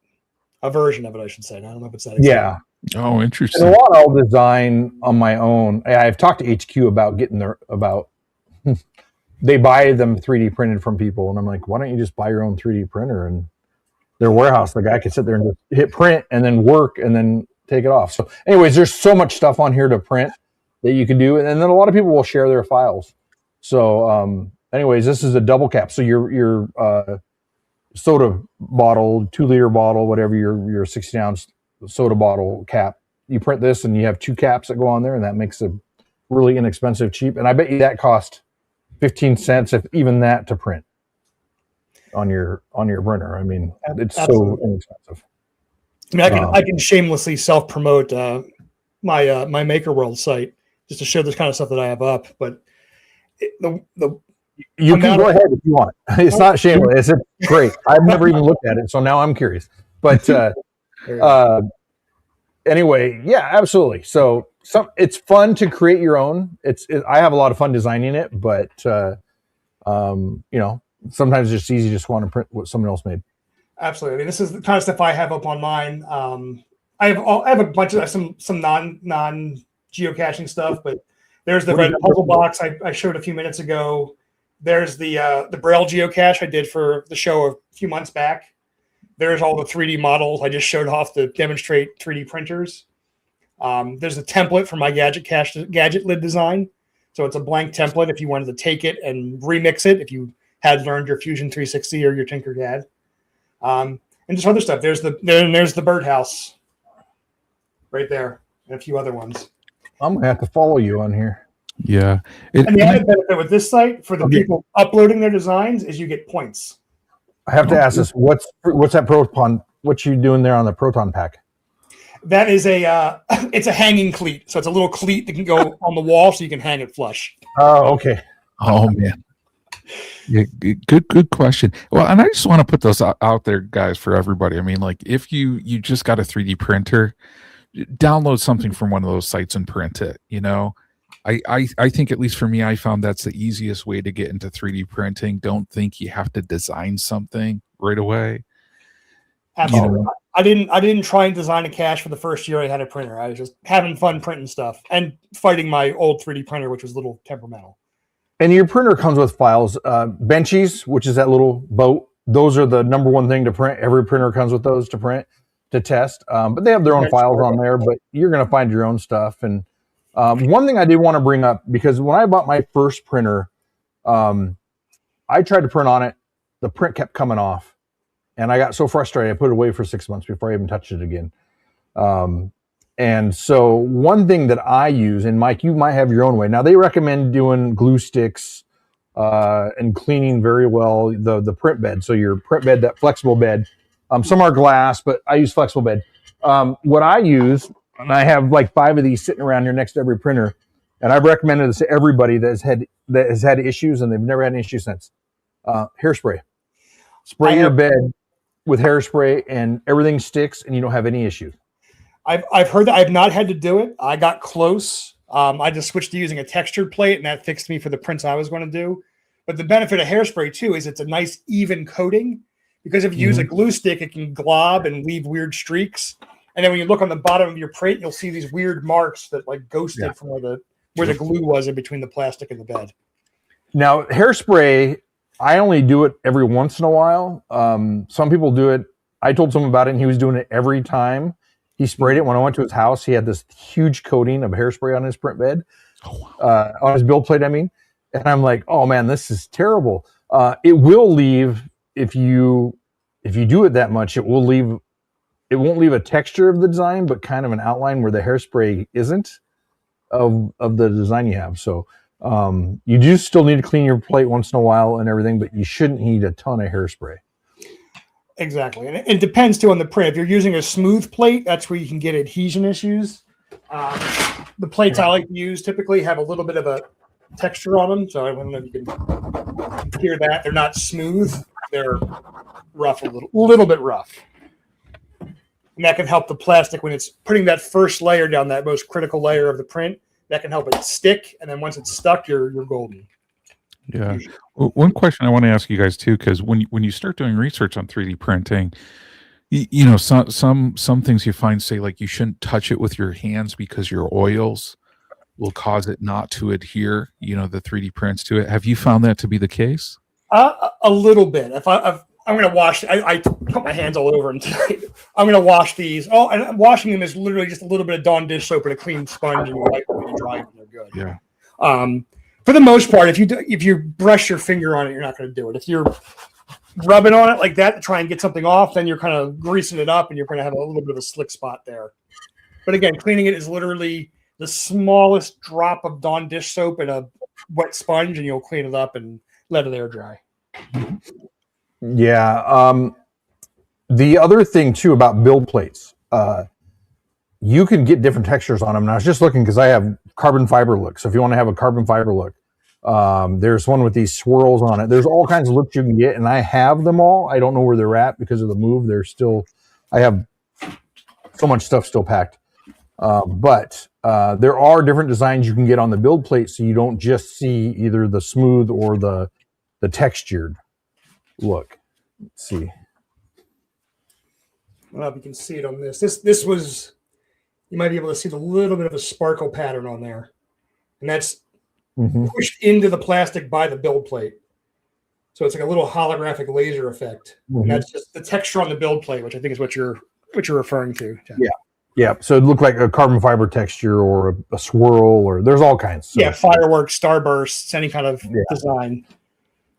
a version of it, I should say. I don't know if it's that exact. Yeah. Oh, interesting. And a lot I'll design on my own. I've talked to HQ about they buy them 3D printed from people, and I'm like, why don't you just buy your own 3D printer? And their warehouse, the guy can sit there and just hit print and then work and then take it off. So anyways, there's so much stuff on here to print that you can do. And then a lot of people will share their files. So anyways, this is a double cap. So your soda bottle, 2-liter bottle, whatever, your 16-ounce soda bottle cap, you print this and you have 2 caps that go on there, and that makes a really inexpensive, cheap. And I bet you that cost 15 cents, if even that, to print on your printer. I mean, it's Absolutely. So inexpensive. I mean, I can shamelessly self-promote my Maker World site just to show this kind of stuff that I have up. But you can go ahead if you want. It's not shameless. It's great. I've never even looked at it, so now I'm curious. But anyway, yeah, absolutely. So it's fun to create your own. I have a lot of fun designing it, but sometimes it's just easy to just want to print what someone else made. Absolutely. I mean, this is the kind of stuff I have up on mine. I have a bunch of some non geocaching stuff, but there's the red puzzle box I showed a few minutes ago. There's the Braille geocache I did for the show a few months back. There's all the 3D models I just showed off to demonstrate 3D printers. There's a template for my gadget lid design. So it's a blank template if you wanted to take it and remix it, if you had learned your Fusion 360 or your Tinkercad. And just other stuff. There's the birdhouse right there, and a few other ones. I'm gonna have to follow you on here. Yeah. And the added benefit with this site for the people uploading their designs is you get points. I have to ask this: what's that proton? What you doing there on the proton pack? That is it's a hanging cleat, so it's a little cleat that can go on the wall, so you can hang it flush. Oh, okay. Oh man. Yeah, good question. Well, and I just want to put those out there, guys, for everybody. I mean, like, if you just got a 3D printer, download something from one of those sites and print it. You know, I think, at least for me, I found that's the easiest way to get into 3D printing. Don't think you have to design something right away. Absolutely. You know, I didn't try and design a cache for the first year I had a printer. I was just having fun printing stuff and fighting my old 3D printer, which was a little temperamental. And your printer comes with files. Benchies, which is that little boat, those are the number one thing to print. Every printer comes with those to print, to test. But they have their own files on there, but you're going to find your own stuff. And one thing I did want to bring up, because when I bought my first printer, I tried to print on it. The print kept coming off. And I got so frustrated, I put it away for 6 months before I even touched it again. And so one thing that I use, and Mike, you might have your own way. Now, they recommend doing glue sticks and cleaning very well the print bed. So your print bed, that flexible bed, some are glass, but I use flexible bed. What I use, and I have like 5 of these sitting around here next to every printer, and I've recommended this to everybody that has had issues, and they've never had an issue since. Hairspray. Spray your bed with hairspray, and everything sticks, and you don't have any issues. I've heard that. I've not had to do it. I got close. I just switched to using a textured plate, and that fixed me for the prints I was going to do. But the benefit of hairspray too is it's a nice even coating, because if you use a glue stick, it can glob and leave weird streaks. And then when you look on the bottom of your print, you'll see these weird marks that like ghosted from where the glue was in between the plastic and the bed. Now, hairspray, I only do it every once in a while. Some people do it. I told someone about it, and he was doing it every time he sprayed it. When I went to his house, he had this huge coating of hairspray on his print bed, on his build plate, I mean. And I'm like, oh man, this is terrible. It will leave, if you do it that much, it won't leave a texture of the design, but kind of an outline where the hairspray isn't of the design you have. So you do still need to clean your plate once in a while and everything, but you shouldn't need a ton of hairspray. Exactly. And it depends too on the print. If you're using a smooth plate, that's where you can get adhesion issues. The plates I like to use typically have a little bit of a texture on them. So I don't know if you can hear that. They're not smooth. They're rough, a little bit rough. And that can help the plastic when it's putting that first layer down, that most critical layer of the print. That can help it stick. And then once it's stuck, you're golden. Yeah. Well, one question I want to ask you guys too, because when you start doing research on 3D printing, you know, some things you find say like you shouldn't touch it with your hands because your oils will cause it not to adhere, you know, the 3D prints to it. Have you found that to be the case? A little bit. If I'm going to wash, I put my hands all over them tonight. I'm going to wash these. Oh, and washing them is literally just a little bit of Dawn dish soap and a clean sponge, and you wipe them and dry them. They're good. Yeah. For the most part, if you brush your finger on it, you're not going to do it. If you're rubbing on it like that to try and get something off, then you're kind of greasing it up, and you're going to have a little bit of a slick spot there. But again, cleaning it is literally the smallest drop of Dawn dish soap and a wet sponge, and you'll clean it up and let it air dry. Yeah. The other thing too about build plates, you can get different textures on them. And I was just looking because I have carbon fiber look. So if you want to have a carbon fiber look, there's one with these swirls on it. There's all kinds of looks you can get, and I have them all. I don't know where they're at because of the move. I have so much stuff still packed. But there are different designs you can get on the build plate, so you don't just see either the smooth or the textured. look. Let's see. I don't know if you can see it on this. This was, you might be able to see the little bit of a sparkle pattern on there. And that's pushed into the plastic by the build plate. So it's like a little holographic laser effect. And that's just the texture on the build plate, which I think is what you're referring to. John. Yeah. So it looked like a carbon fiber texture or a swirl, or there's all kinds. So, yeah, fireworks, starbursts, any kind of design.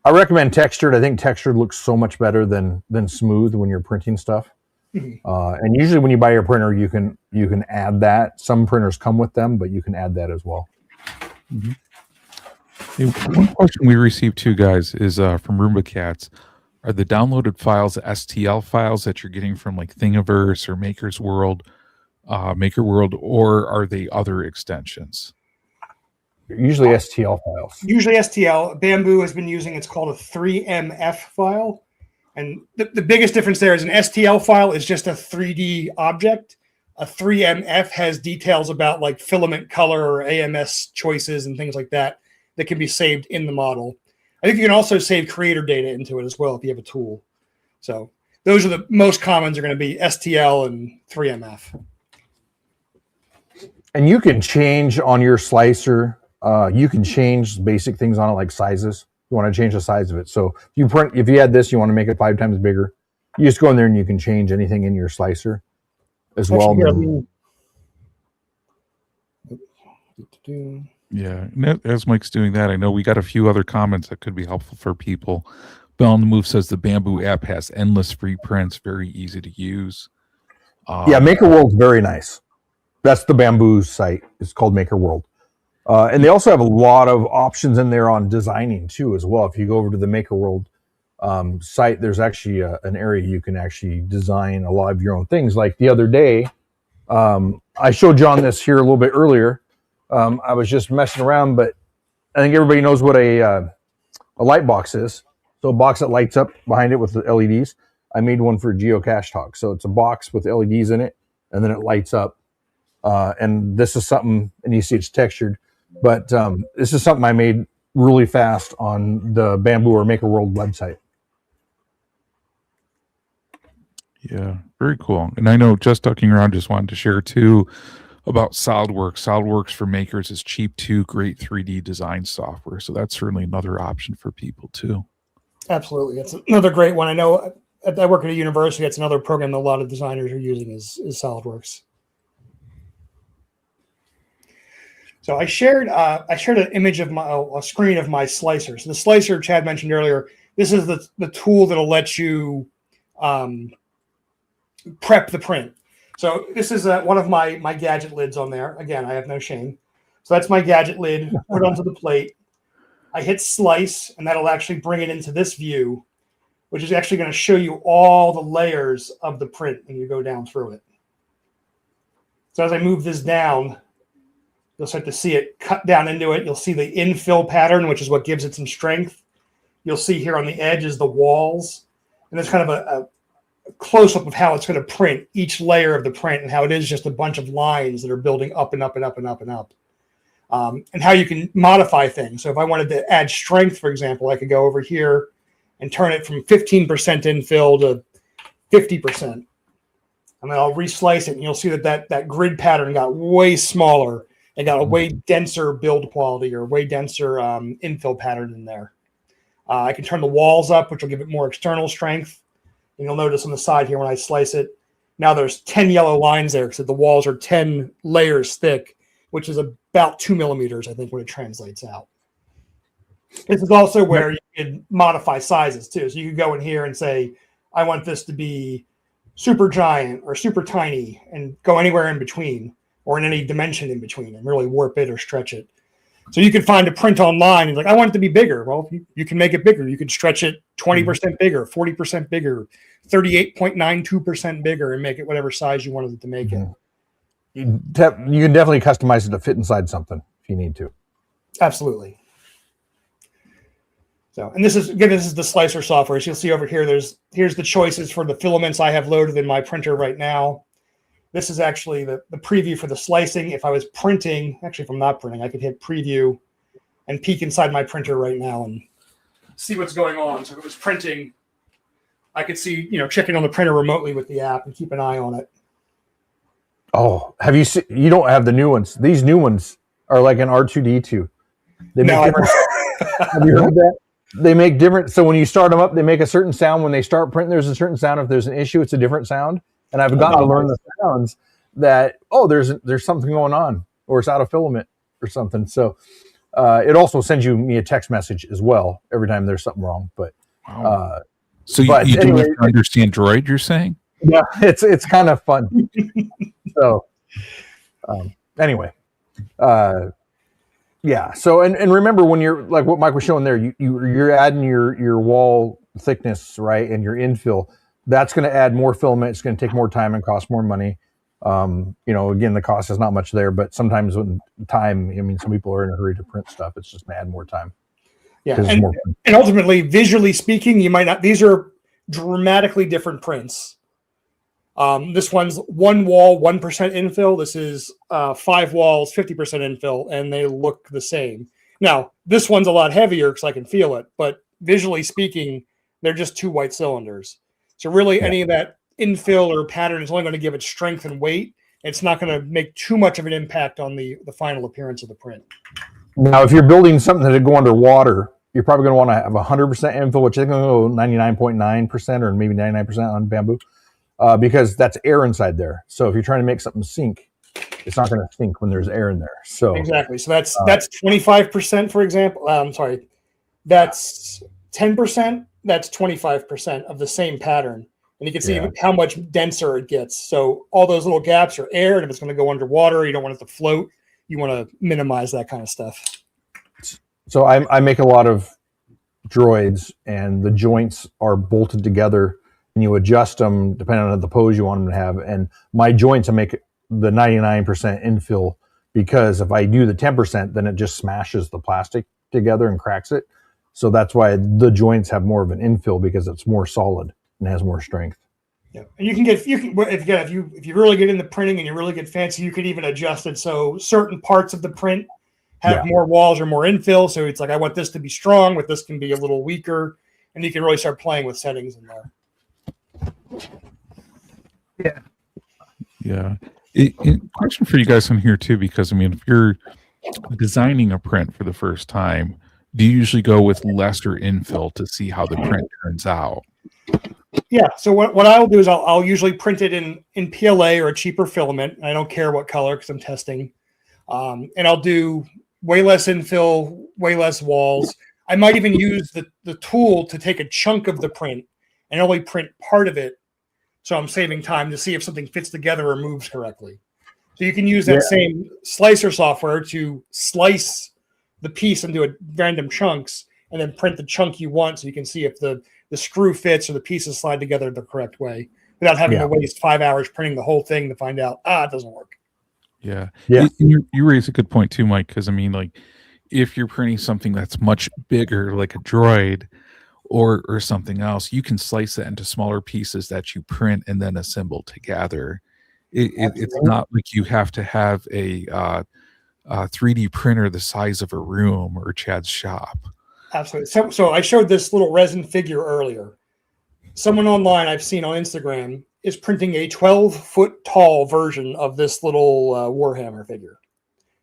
I recommend textured. I think textured looks so much better than smooth when you're printing stuff. And usually when you buy your printer, you can add that. Some printers come with them, but you can add that as well. Hey, one question we received too, guys, is from Roomba Cats. Are the downloaded files STL files that you're getting from like Thingiverse or Maker World, or are they other extensions? Usually STL files. Usually STL. Bamboo has been using, it's called a 3MF file. And the biggest difference there is an STL file is just a 3D object. A 3MF has details about like filament color or AMS choices and things like that can be saved in the model. I think you can also save creator data into it as well if you have a tool. So those are the most commons are going to be STL and 3MF. And you can change on your slicer. You can change basic things on it, like sizes. You want to change the size of it. So if you had this, you want to make it 5 times bigger. You just go in there and you can change anything in your slicer as well. Yeah, and as Mike's doing that, I know we got a few other comments that could be helpful for people. Bell on the Move says the Bamboo app has endless free prints, very easy to use. Maker World's very nice. That's the Bamboo site. It's called Maker World. And they also have a lot of options in there on designing too as well. If you go over to the Maker World site, there's actually an area you can actually design a lot of your own things. Like the other day, I showed John this here a little bit earlier. I was just messing around, but I think everybody knows what a light box is. So a box that lights up behind it with the LEDs. I made one for Geocache Talk. So it's a box with LEDs in it, and then it lights up. And this is something, and you see it's textured, but this is something I made really fast on the Bamboo or Maker World website. Yeah, very cool. And I know Just Ducking Around just wanted to share too about SolidWorks. SolidWorks for makers is cheap too, great 3D design software. So that's certainly another option for people too. Absolutely. It's another great one. I know I work at a university. It's another program that a lot of designers are using is SolidWorks. So I shared an image of a screen of my slicer. So the slicer Chad mentioned earlier, this is the tool that'll let you prep the print. So this is one of my gadget lids on there. Again, I have no shame. So that's my gadget lid, put onto the plate. I hit slice, and that'll actually bring it into this view, which is actually going to show you all the layers of the print when you go down through it. So as I move this down, you'll start to see it cut down into it. You'll see the infill pattern, which is what gives it some strength. You'll see here on the edge is the walls. And there's kind of a close-up of how it's going to print each layer of the print and how it is just a bunch of lines that are building up and up and up and up and up. And how you can modify things. So if I wanted to add strength, for example, I could go over here and turn it from 15% infill to 50%. And then I'll reslice it, and you'll see that grid pattern got way smaller and got a way denser build quality or way denser infill pattern in there. I can turn the walls up, which will give it more external strength. And you'll notice on the side here when I slice it, now there's 10 yellow lines there because the walls are 10 layers thick, which is about 2 millimeters, I think, when it translates out. This is also where you can modify sizes too. So you can go in here and say, I want this to be super giant or super tiny, and go anywhere in between or in any dimension in between and really warp it or stretch it. So you could find a print online and like, I want it to be bigger. Well, you can make it bigger. You can stretch it 20% bigger, 40% bigger, 38.92% bigger, and make it whatever size you wanted it to make it. You can definitely customize it to fit inside something if you need to. Absolutely. So, and this is the slicer software. As you'll see over here, here's the choices for the filaments I have loaded in my printer right now. This is actually the preview for the slicing. If I was printing, actually if I'm not printing, I could hit preview and peek inside my printer right now and see what's going on. So if it was printing, I could see, checking on the printer remotely with the app and keep an eye on it. Oh, have you seen? You don't have the new ones. These new ones are like an R2D2. They make different. Have you heard that? They make different. So when you start them up, they make a certain sound. When they start printing, there's a certain sound. If there's an issue, it's a different sound. And I've gotten to learn the sounds that there's something going on, or it's out of filament or something. So it also sends me a text message as well every time there's something wrong. But so you do have to understand Droid, you're saying? Yeah, it's kind of fun. So anyway, yeah. So and remember, when you're like what Mike was showing there, you're adding your wall thickness, right, and your infill. That's going to add more filament. It's going to take more time and cost more money. Again, the cost is not much there, but sometimes when some people are in a hurry to print stuff. It's just going to add more time. Yeah, and ultimately, visually speaking, you might not. These are dramatically different prints. This one's 1 wall, 1% infill. This is 5 walls, 50% infill, and they look the same. Now, this one's a lot heavier because I can feel it, but visually speaking, they're just 2 white cylinders. So really, any of that infill or pattern is only going to give it strength and weight. It's not going to make too much of an impact on the final appearance of the print. Now, if you're building something that go underwater, you're probably going to want to have 100% infill, which is going to go 99.9% or maybe 99% on bamboo. Because that's air inside there. So if you're trying to make something sink, it's not going to sink when there's air in there. So exactly. So that's 25%, for example. That's 10%. That's 25% of the same pattern, and you can see how much denser it gets. So all those little gaps are air, and if it's going to go underwater, you don't want it to float. You want to minimize that kind of stuff. So I make a lot of droids, and the joints are bolted together. And you adjust them depending on the pose you want them to have. And my joints, I make the 99% infill, because if I do the 10%, then it just smashes the plastic together and cracks it. So that's why the joints have more of an infill, because it's more solid and has more strength. Yeah, and if you really get into printing and you really get fancy, you could even adjust it so certain parts of the print have more walls or more infill. So it's like, I want this to be strong, but this can be a little weaker, and you can really start playing with settings in there. Yeah. Question for you guys on here too, because if you're designing a print for the first time, do you usually go with lesser infill to see how the print turns out? Yeah. So what I'll do is I'll usually print it in PLA or a cheaper filament. I don't care what color because I'm testing, and I'll do way less infill, way less walls. I might even use the tool to take a chunk of the print and only print part of it. So I'm saving time to see if something fits together or moves correctly. So you can use that same slicer software to slice the piece into random chunks and then print the chunk you want, so you can see if the screw fits or the pieces slide together the correct way without having to waste 5 hours printing the whole thing to find out, it doesn't work. Yeah. You raise a good point too, Mike, because if you're printing something that's much bigger, like a droid, or something else, you can slice that into smaller pieces that you print and then assemble together. It's not like you have to have a 3D printer the size of a room or Chad's shop. Absolutely. So I showed this little resin figure earlier. Someone online I've seen on Instagram is printing a 12-foot tall version of this little Warhammer figure.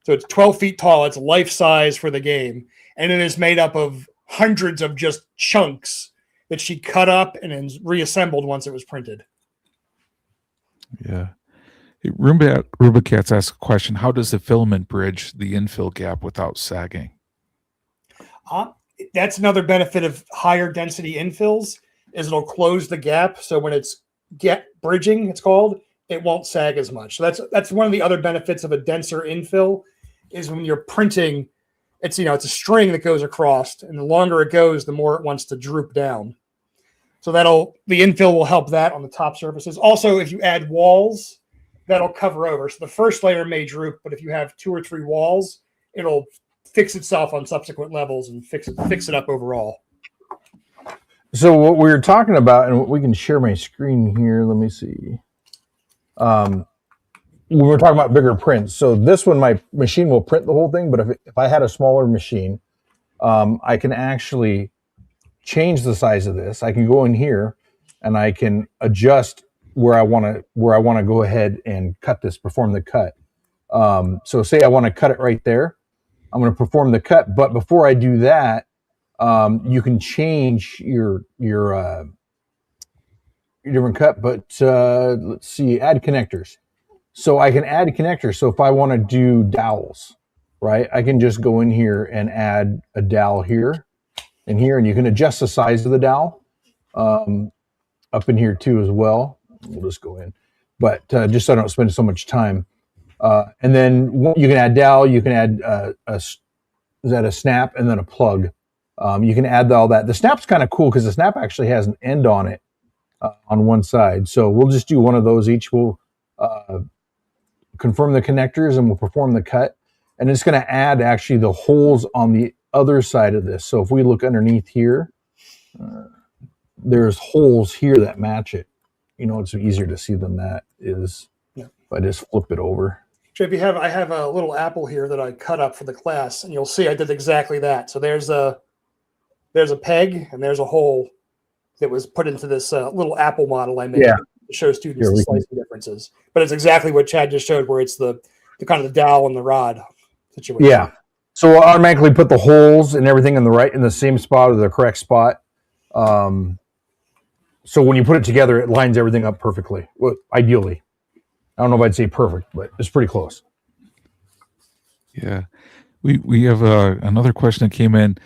So it's 12 feet tall. It's life size for the game. And it is made up of hundreds of just chunks that she cut up and then reassembled once it was printed. Yeah. Hey, Rubicats asked a question. How does the filament bridge the infill gap without sagging? That's another benefit of higher density infills, is it'll close the gap. So when it's bridging, it's called, it won't sag as much. So that's one of the other benefits of a denser infill, is when you're printing, it's a string that goes across, and the longer it goes, the more it wants to droop down. So the infill will help that on the top surfaces. Also, if you add walls, that'll cover over. So the first layer may droop, but if you have 2 or 3 walls, it'll fix itself on subsequent levels and fix it up overall. So what we were talking about, and we can share my screen here. Let me see. We were talking about bigger prints. So this one, my machine will print the whole thing, but if I had a smaller machine, I can actually change the size of this. I can go in here and I can adjust where I want to go ahead and cut this, perform the cut. So say I want to cut it right there. I'm going to perform the cut, but before I do that, you can change your different cut. But let's see, add connectors. So I can add connectors. So if I want to do dowels, right, I can just go in here and add a dowel here and here, and you can adjust the size of the dowel up in here too as well. We'll just go in, but just so I don't spend so much time. And then you can add dowel, you can add a snap and then a plug. You can add all that. The snap's kind of cool because the snap actually has an end on it on one side. So we'll just do one of those each. We'll confirm the connectors and we'll perform the cut. And it's going to add actually the holes on the other side of this. So if we look underneath here, there's holes here that match it. You know, it's easier to see than that is if I just flip it over. So if you have, I have a little apple here that I cut up for the class, and you'll see I did exactly that. So there's a peg and there's a hole that was put into this little apple model I made to show students the slicing differences. But it's exactly what Chad just showed, where it's the kind of the dowel and the rod situation. Yeah. So we'll automatically put the holes and everything in the same spot or the correct spot. So when you put it together, it lines everything up perfectly. Well, ideally. I don't know if I'd say perfect, but it's pretty close. Yeah. We have another question that came in.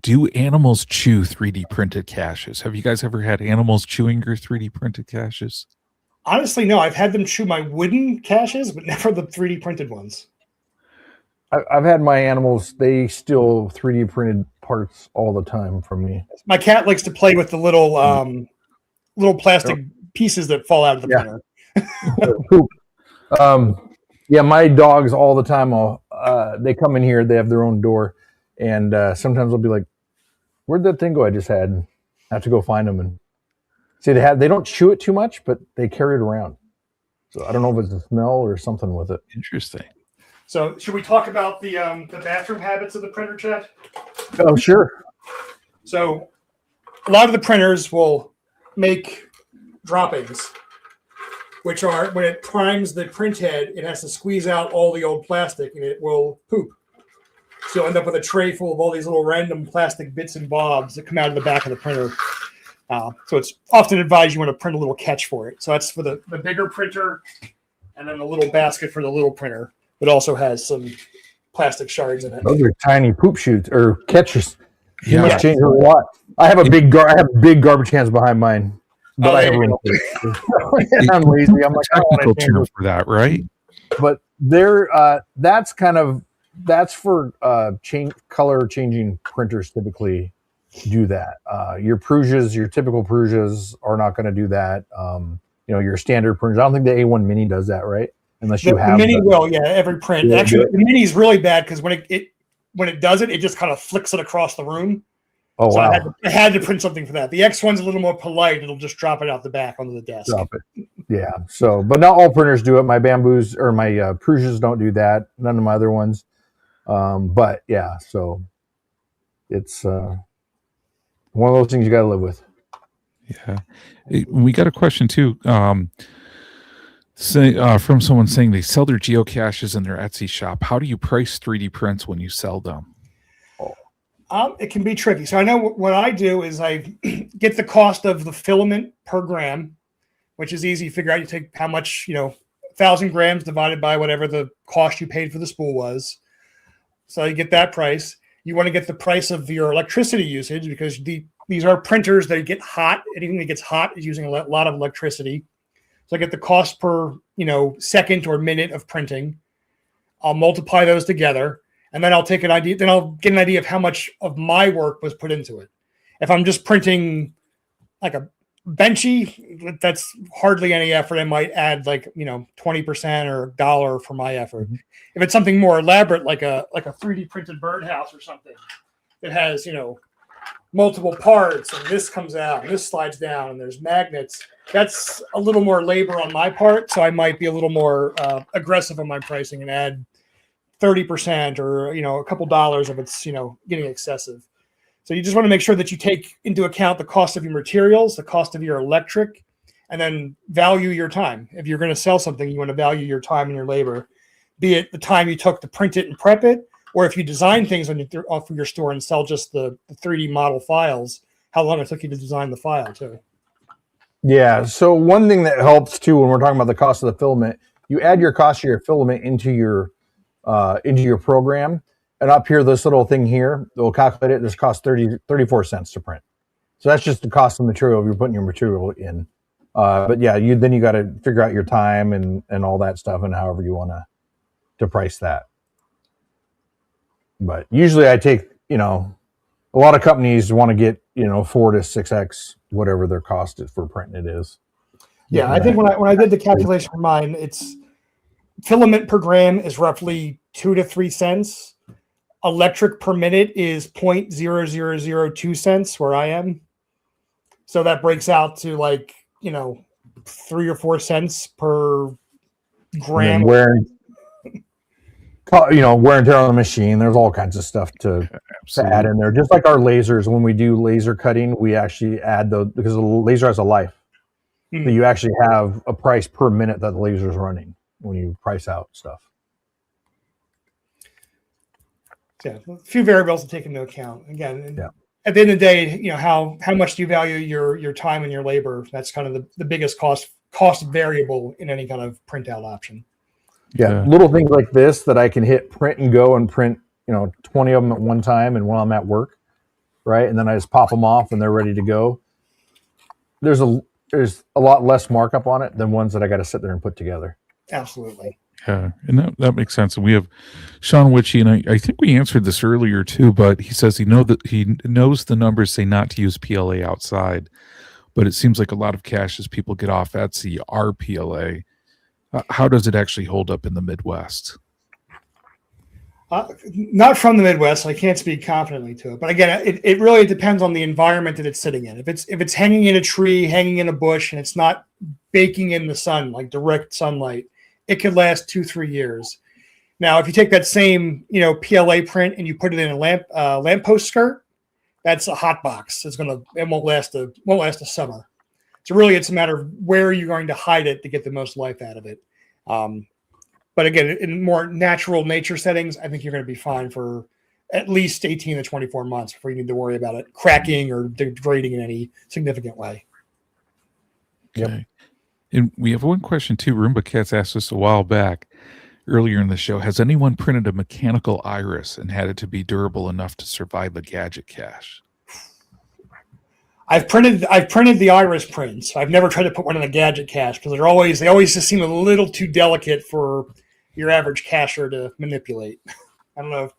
Do animals chew 3D printed caches? Have you guys ever had animals chewing your 3D printed caches? Honestly, no. I've had them chew my wooden caches, but never the 3D printed ones. I've had my animals, they steal 3D printed parts all the time from me. My cat likes to play with the little plastic pieces that fall out of the printer. Poop. My dogs all the time, they come in here, they have their own door, and sometimes I'll be like, where'd that thing go I just had? And I have to go find them. And see, they don't chew it too much, but they carry it around. So I don't know if it's the smell or something with it. Interesting. So should we talk about the bathroom habits of the printer, Chad? Oh, sure. So a lot of the printers will make droppings, which are, when it primes the print head, it has to squeeze out all the old plastic and it will poop. So you'll end up with a tray full of all these little random plastic bits and bobs that come out of the back of the printer. So it's often advised you want to print a little catch for it. So that's for the bigger printer, and then a little basket for the little printer. It also has some plastic shards in it. Those are tiny poop chutes or catchers. You Yeah. must change a lot. I have big garbage cans behind mine. But I have room for it. I'm lazy. I'm like, I don't Technical want to term for that, right? But that's for color changing printers typically do that. Your typical Prusias are not going to do that. Your standard printers. I don't think the A1 Mini does that, right? Unless you have the Mini will, every print. Yeah, actually, the Mini is really bad because when it does it, it just kind of flicks it across the room. Oh, so wow. I had to print something for that. The X1's a little more polite. It'll just drop it out the back onto the desk. Drop it. Yeah. So, but not all printers do it. My Bamboos or my Prusias don't do that. None of my other ones. But yeah, so it's one of those things you got to live with. Yeah. We got a question too. From someone saying they sell their geocaches in their Etsy shop. How do you price 3D prints when you sell them? It can be tricky. So I know what I do is I get the cost of the filament per gram, which is easy to figure out. You take how much, 1,000 grams divided by whatever the cost you paid for the spool was. So you get that price. You want to get the price of your electricity usage because these are printers that get hot. Anything that gets hot is using a lot of electricity. So I get the cost per, second or minute of printing. I'll multiply those together. And then I'll take an idea. Then I'll get an idea of how much of my work was put into it. If I'm just printing like a benchy, that's hardly any effort. I might add 20% or $1 for my effort. Mm-hmm. If it's something more elaborate, like a 3D printed birdhouse or something that has multiple parts, and this comes out, and this slides down, and there's magnets. That's a little more labor on my part, so I might be a little more aggressive on my pricing and add 30% or a couple dollars if it's getting excessive. So you just want to make sure that you take into account the cost of your materials, the cost of your electric, and then value your time. If you're going to sell something, you want to value your time and your labor, be it the time you took to print it and prep it, or if you design things off of your store and sell just the 3D model files, how long it took you to design the file too. Yeah. So one thing that helps too when we're talking about the cost of the filament, you add your cost of your filament into your program, and up here, this little thing here, it will calculate it. This costs 34 cents to print. So that's just the cost of the material you're putting your material in. But yeah, you got to figure out your time and all that stuff, and however you want to price that. But usually I take, a lot of companies want to get, 4 to 6x whatever their cost is for printing it is. Yeah, I think when I did the calculation for mine, it's filament per gram is roughly 2 to 3 cents. Electric per minute is 0.0002 cents where I am. So that breaks out to 3 or 4 cents per gram. Wear and tear on the machine. There's all kinds of stuff to add in there. Just like our lasers, when we do laser cutting, we actually add because the laser has a life. Mm-hmm. So you actually have a price per minute that the laser is running when you price out stuff. Yeah, a few variables to take into account. Again, at the end of the day, how much do you value your time and your labor? That's kind of the biggest cost variable in any kind of printout option. Yeah, little things like this that I can hit print and go and print, 20 of them at one time, and while I'm at work, right? And then I just pop them off and they're ready to go. There's a lot less markup on it than ones that I got to sit there and put together. Absolutely. Yeah, and that makes sense. And we have Sean Witchy, and I think we answered this earlier too, but he says he knows the numbers say not to use PLA outside, but it seems like a lot of caches people get off Etsy are PLA. How does it actually hold up in the Midwest? Not from the Midwest, so I can't speak confidently to it. But again, it really depends on the environment that it's sitting in. If it's hanging in a tree, hanging in a bush, and it's not baking in the sun, like direct sunlight, it could last 2-3 years. Now, if you take that same PLA print and you put it in a lamppost skirt, that's a hot box. It won't last a summer. So really, it's a matter of where you're going to hide it to get the most life out of it. But again, in more natural nature settings, I think you're going to be fine for at least 18 to 24 months before you need to worry about it cracking or degrading in any significant way. Okay. Yep. And we have one question too. Roomba Cats asked us a while back earlier in the show. Has anyone printed a mechanical iris and had it to be durable enough to survive a gadget cache? I've printed the iris prints. I've never tried to put one in a gadget cache because they always just seem a little too delicate for your average cacher to manipulate. I don't know if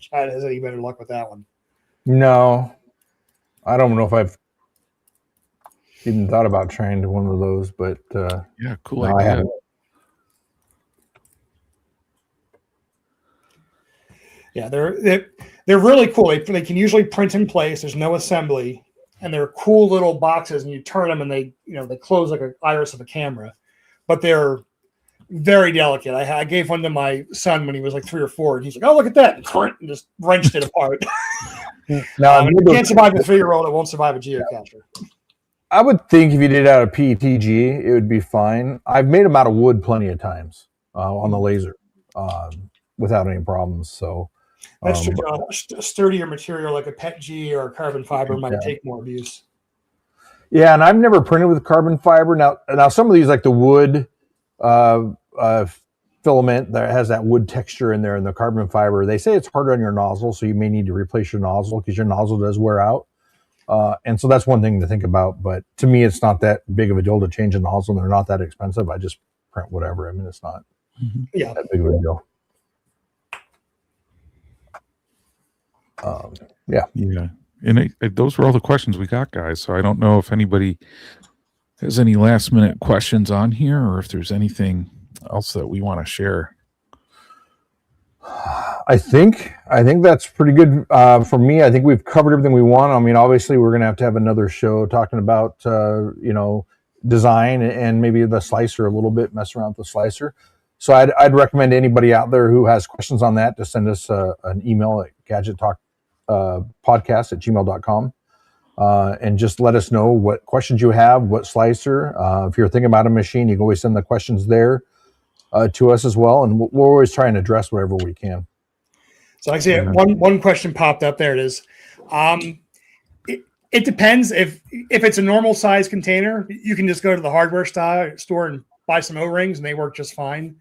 Chad has any better luck with that one. No, I don't know if I've even thought about trying one of those, but yeah, cool no, idea. I haven't. Yeah, they're really cool. They can usually print in place. There's no assembly. And they're cool little boxes, and you turn them, and they close like an iris of a camera, but they're very delicate. I gave one to my son when he was like 3 or 4, and he's like, "Oh, look at that!" and just wrenched it apart. Now, if it can't survive a 3-year-old, it won't survive a geocacher. I would think if you did it out of PETG, it would be fine. I've made them out of wood plenty of times on the laser without any problems. So. That's true. A sturdier material like a PETG or a carbon fiber might take more abuse. Yeah, and I've never printed with carbon fiber. Now some of these, like the wood filament that has that wood texture in there, and the carbon fiber, they say it's harder on your nozzle, so you may need to replace your nozzle because your nozzle does wear out. And so that's one thing to think about. But to me, it's not that big of a deal to change a nozzle, and they're not that expensive. I just print whatever. I mean, it's not that big of a deal. Yeah. And those were all the questions we got, guys. So I don't know if anybody has any last minute questions on here, or if there's anything else that we want to share. I think that's pretty good for me. I think we've covered everything we want. I mean, obviously, we're going to have another show talking about design and maybe the slicer a little bit, mess around with the slicer. So I'd recommend anybody out there who has questions on that to send us an email at Gadget Talk podcast@gmail.com. And just let us know what questions you have, what slicer. If you're thinking about a machine, you can always send the questions there to us as well. And we'll always try and address whatever we can. So like I say, one question popped up. There it is. It depends. If it's a normal size container, you can just go to the hardware store and buy some O-rings and they work just fine.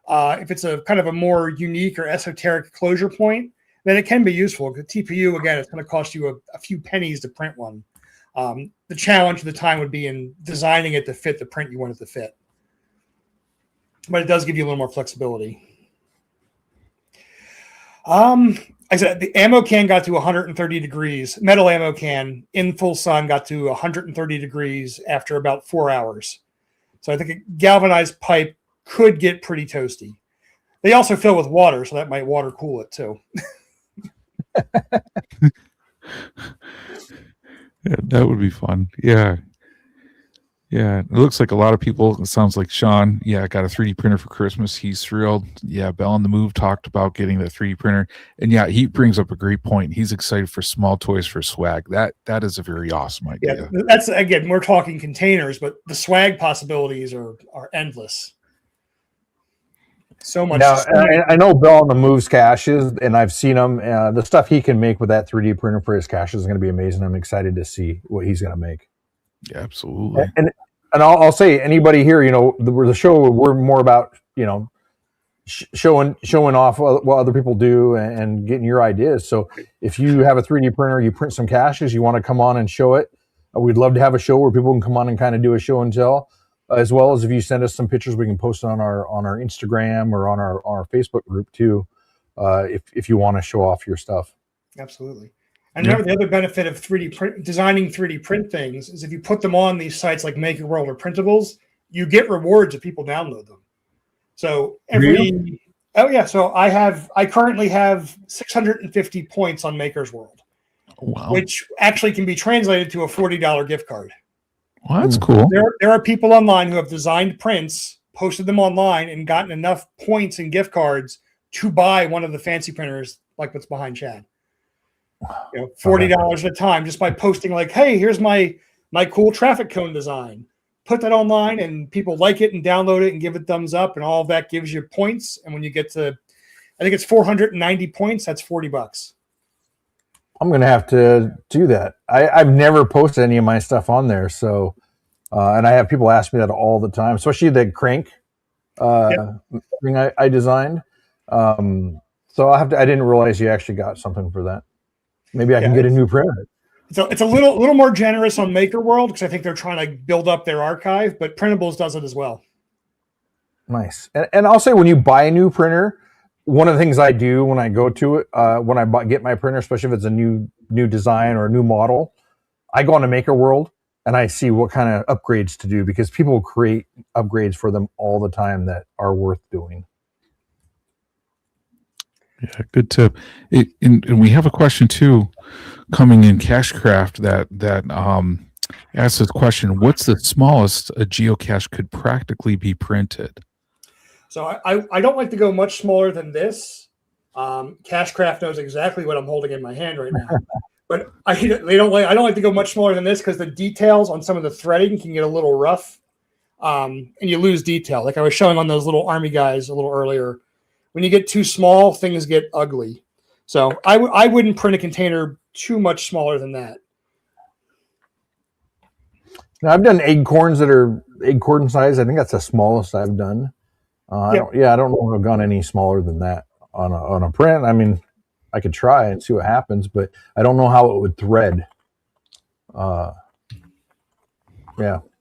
If it's a kind of a more unique or esoteric closure point, then it can be useful. The TPU, again, it's going to cost you a few pennies to print one. The challenge of the time would be in designing it to fit the print you want it to fit. But it does give you a little more flexibility. I said the ammo can got to 130 degrees. Metal ammo can in full sun got to 130 degrees after about 4 hours. So I think a galvanized pipe could get pretty toasty. They also fill with water, so that might water cool it too. Yeah, that would be fun. Yeah. It looks like a lot of people. It sounds like Sean. Yeah, got a 3D printer for Christmas. He's thrilled. Yeah, Bell on the Move talked about getting the 3D printer, and yeah, he brings up a great point. He's excited for small toys for swag. That is a very awesome idea. Yeah, that's again, we're talking containers, but the swag possibilities are endless. So much. Now, I know Bell on the Move's caches, and I've seen them. The stuff he can make with that 3D printer for his caches is going to be amazing. I'm excited to see what he's going to make. Yeah, absolutely. And I'll say, anybody here, the show, we're more about, showing off what other people do and getting your ideas. So if you have a 3D printer, you print some caches, you want to come on and show it, we'd love to have a show where people can come on and kind of do a show and tell, as well as if you send us some pictures, we can post it on our Instagram or on our Facebook group too, if you want to show off your stuff. Absolutely. And remember, the other benefit of designing 3D print things is if you put them on these sites like Maker World or Printables, you get rewards if people download them. So so I currently have 650 points on Maker's World, which actually can be translated to a $40 gift card. Well, that's cool. There are people online who have designed prints, posted them online, and gotten enough points and gift cards to buy one of the fancy printers like what's behind Chad. $40 at a time just by posting like, hey, here's my cool traffic cone design. Put that online and people like it and download it and give it thumbs up, and all of that gives you points. And when you get to, I think it's 490 points, that's $40. I'm going to have to do that. I've never posted any of my stuff on there. So, and I have people ask me that all the time, especially the crank thing I designed. So I didn't realize you actually got something for that. Maybe I can get a new printer. So it's a little more generous on Maker World because I think they're trying to build up their archive, but Printables does it as well. Nice. And I'll say, when you buy a new printer, one of the things I do when I go to it, when I get my printer, especially if it's a new design or a new model, I go on to Maker World and I see what kind of upgrades to do, because people create upgrades for them all the time that are worth doing. Yeah, good tip. And we have a question too coming in Cachecraft that asks this question: what's the smallest a geocache could practically be printed? So I don't like to go much smaller than this. Cachecraft knows exactly what I'm holding in my hand right now. But I don't like to go much smaller than this because the details on some of the threading can get a little rough, and you lose detail. Like I was showing on those little army guys a little earlier. When you get too small, things get ugly. So I wouldn't print a container too much smaller than that. Now, I've done acorns that are acorn size. I think that's the smallest I've done. I don't know if I've gone any smaller than that on a print. I mean, I could try and see what happens, but I don't know how it would thread.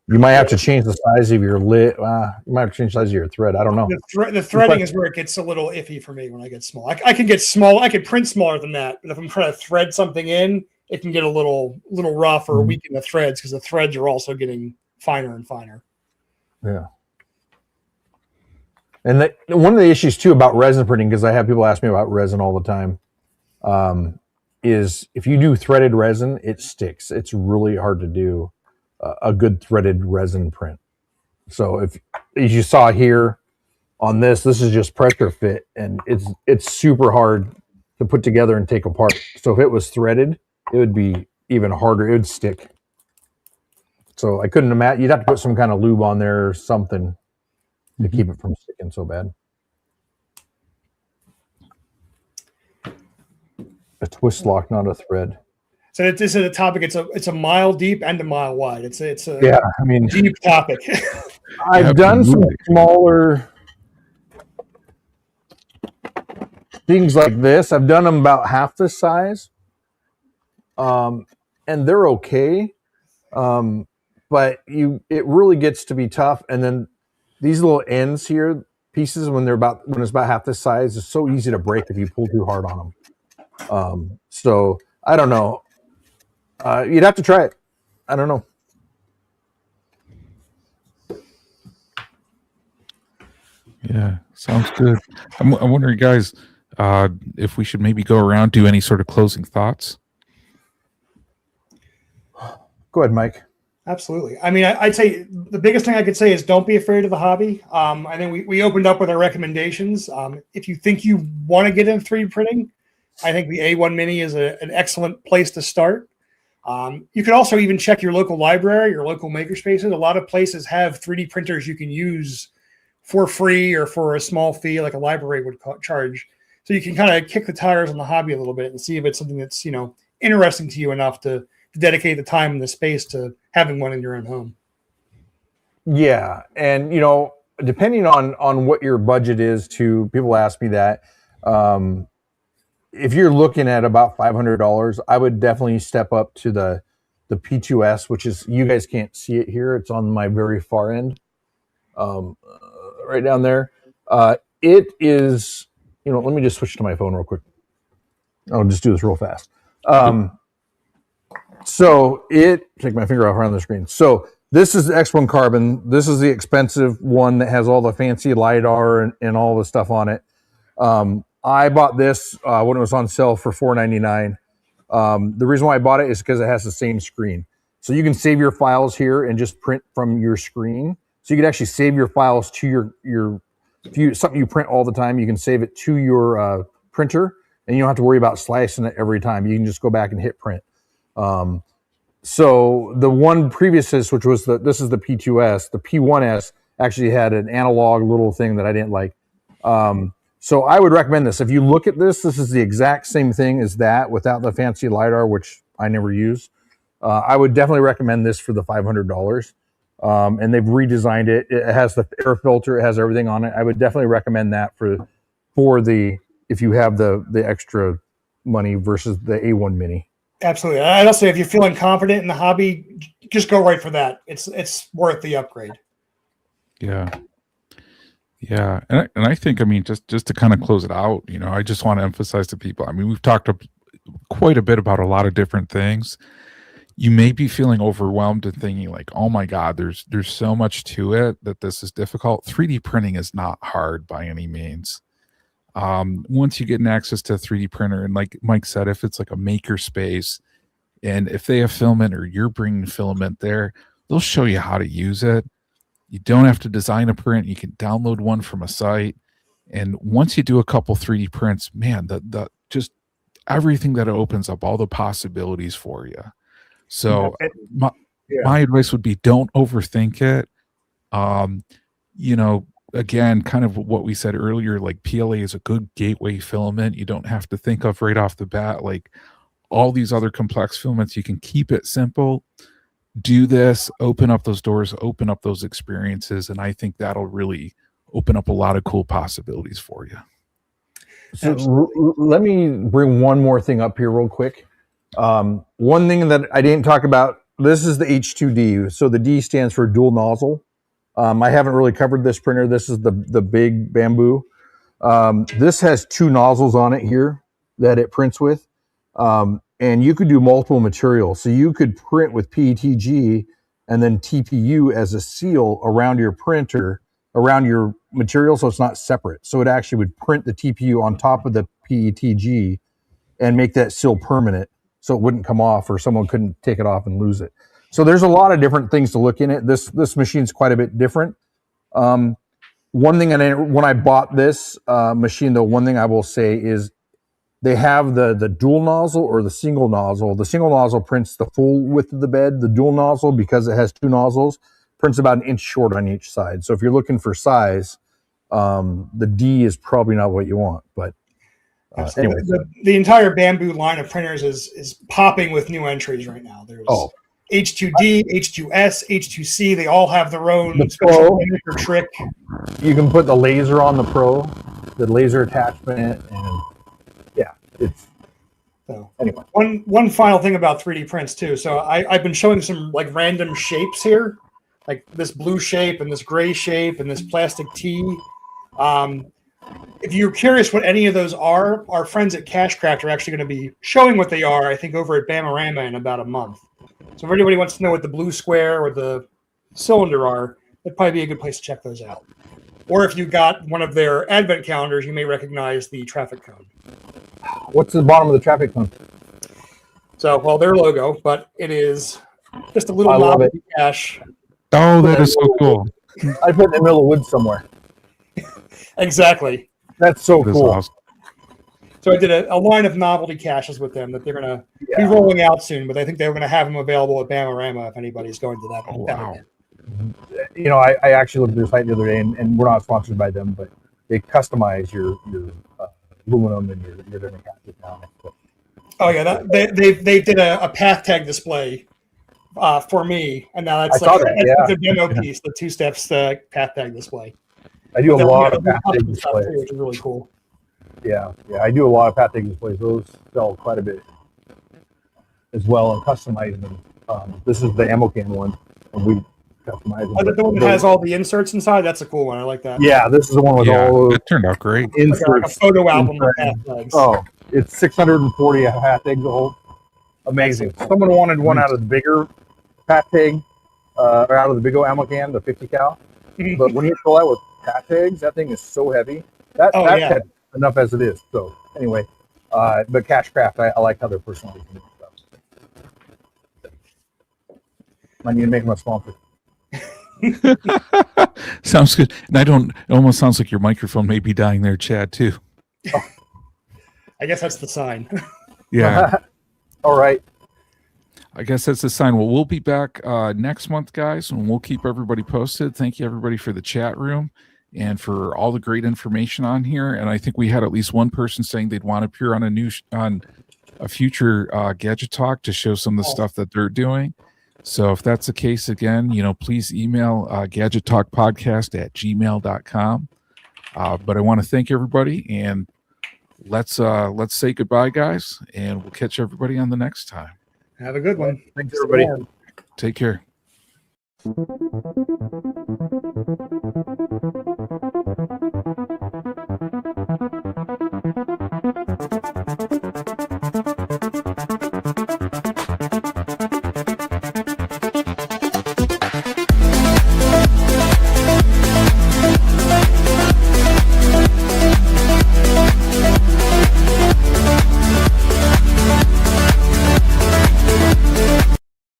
You might have to change the size of your lid. You might have to change the size of your thread. I don't know. The threading is where it gets a little iffy for me when I get small. I can get small. I could print smaller than that, but if I'm trying to thread something in, it can get a little rough or weaken the threads because the threads are also getting finer and finer. Yeah. And one of the issues too about resin printing, because I have people ask me about resin all the time, is if you do threaded resin, it sticks. It's really hard to do a good threaded resin print. So if, as you saw here on this is just pressure fit, and it's super hard to put together and take apart. So if it was threaded, it would be even harder. It would stick. So I couldn't imagine. You'd have to put some kind of lube on there or something to keep it from sticking so bad. A twist lock, not a thread. So this is a topic. It's a mile deep and a mile wide. It's a Yeah, I mean, deep topic. I've done some smaller things like this. I've done them about half this size, and they're okay. But it really gets to be tough. And then these little ends here, pieces, when it's about half this size, it's so easy to break if you pull too hard on them. So I don't know. You'd have to try it. I don't know. Yeah, sounds good. I'm wondering, guys, if we should maybe go around, do any sort of closing thoughts. Go ahead, Mike. Absolutely. I mean, I'd say the biggest thing I could say is don't be afraid of the hobby. I think we opened up with our recommendations. If you think you want to get into 3D printing, I think the A1 Mini is an excellent place to start. You could also even check your local library, your local makerspaces. A lot of places have 3D printers you can use for free or for a small fee, like a library would charge. So you can kind of kick the tires on the hobby a little bit and see if it's something that's, interesting to you enough to dedicate the time and the space to having one in your own home. Yeah. And, depending on what your budget is too, people ask me that. If you're looking at about $500, I would definitely step up to the P2S, which is, you guys can't see it here. It's on my very far end, right down there. It is, let me just switch to my phone real quick. I'll just do this real fast. Take my finger off around the screen. So this is the X1 Carbon. This is the expensive one that has all the fancy LiDAR and all the stuff on it. I bought this when it was on sale for $4.99. The reason why I bought it is because it has the same screen. So you can save your files here and just print from your screen. So you can actually save your files to something you print all the time, you can save it to your printer, and you don't have to worry about slicing it every time. You can just go back and hit print. So the one previous, which was this is the P2S, the P1S actually had an analog little thing that I didn't like. So I would recommend this. If you look at this is the exact same thing as that without the fancy LiDAR, which I never use. I would definitely recommend this for the $500. And they've redesigned it. It has the air filter. It has everything on it. I would definitely recommend that for if you have the extra money versus the A1 Mini. Absolutely. I'd also say if you're feeling confident in the hobby, just go right for that. It's worth the upgrade. Yeah. Yeah. And I think, just to kind of close it out, I just want to emphasize to people, we've talked quite a bit about a lot of different things. You may be feeling overwhelmed and thinking like, oh my God, there's so much to it that this is difficult. 3D printing is not hard by any means. Once you get an access to a 3D printer, and like Mike said, if it's like a maker space and if they have filament or you're bringing filament there, they'll show you how to use it. You don't have to design a print. You can download one from a site. And once you do a couple 3D prints, man, the just everything that it opens up, all the possibilities for you. So my advice would be don't overthink it. Again, kind of what we said earlier, like PLA is a good gateway filament. You don't have to think of right off the bat, like all these other complex filaments. You can keep it simple, do this, open up those doors, open up those experiences. And I think that'll really open up a lot of cool possibilities for you. So let me bring one more thing up here real quick. One thing that I didn't talk about, this is the H2D. So the D stands for dual nozzle. I haven't really covered this printer. This is the big bamboo. This has two nozzles on it here that it prints with. And you could do multiple materials. So you could print with PETG and then TPU as a seal around your printer, around your material, so it's not separate. So it actually would print the TPU on top of the PETG and make that seal permanent so it wouldn't come off or someone couldn't take it off and lose it. So there's a lot of different things to look in at. This machine's quite a bit different. One thing, when I bought this machine, though, one thing I will say is They have the dual nozzle or the single nozzle. The single nozzle prints the full width of the bed. The dual nozzle, because it has two nozzles, prints about an inch short on each side. So if you're looking for size, the D is probably not what you want. But anyway, the entire Bamboo line of printers is popping with new entries right now. There's H2D, H2S, H2C. They all have their own special gimmick or trick. You can put the laser on the Pro, the laser attachment, and it's anyway. One final thing about 3D prints too. So I've been showing some like random shapes here, like this blue shape and this gray shape and this plastic T. If you're curious what any of those are, our friends at Cashcraft are actually going to be showing what they are, I think, over at Bamarama in about a month. So if anybody wants to know what the blue square or the cylinder are, that'd probably be a good place to check those out. Or if you got one of their advent calendars, you may recognize the traffic cone. What's the bottom of the traffic cone? So, well, their logo, but it is just a little novelty cache. Oh, that is so cool. I put it in the middle of the woods somewhere. Exactly. That's so cool. Awesome. So I did a line of novelty caches with them that they're going to be rolling out soon, but I think they're going to have them available at Bamarama if anybody's going to that. Oh, wow. You know, I actually looked at their site the other day, and we're not sponsored by them, but they customize your aluminum and your different caches now. Oh yeah, they did a path tag display for me, and now that's the demo piece, the 2 steps path tag display. I do a lot of path tag displays, which is really cool. Yeah, I do a lot of path tag displays. Those sell quite a bit as well, and customize them. This is the ammo can one, and we customize them. The one that has all the inserts inside. That's a cool one. I like that. Yeah, this is the one with all. It turned out great. Inserts. Like a photo album of path tags. Oh, it's 640 path tags to hold. Amazing. Someone wanted one out of the bigger path tag, or out of the big old ammo can, the 50 cal. But when you fill out with path tags, that thing is so heavy. That's heavy enough as it is. So anyway, but Cashcraft, I like how they're personalizing stuff. I need to make them a sponsor. Sounds good. And it almost sounds like your microphone may be dying there, Chad, too. I guess that's the sign. Yeah. All right. I guess that's the sign. Well, we'll be back next month, guys, and we'll keep everybody posted. Thank you, everybody, for the chat room and for all the great information on here. And I think we had at least one person saying they'd want to appear on a future Gadget Talk to show some of the stuff that they're doing. So if that's the case, again, please email gadgettalkpodcast@gmail.com. But I want to thank everybody, and let's say goodbye, guys, and we'll catch everybody on the next time. Have a good one. Thanks, everybody. Take care.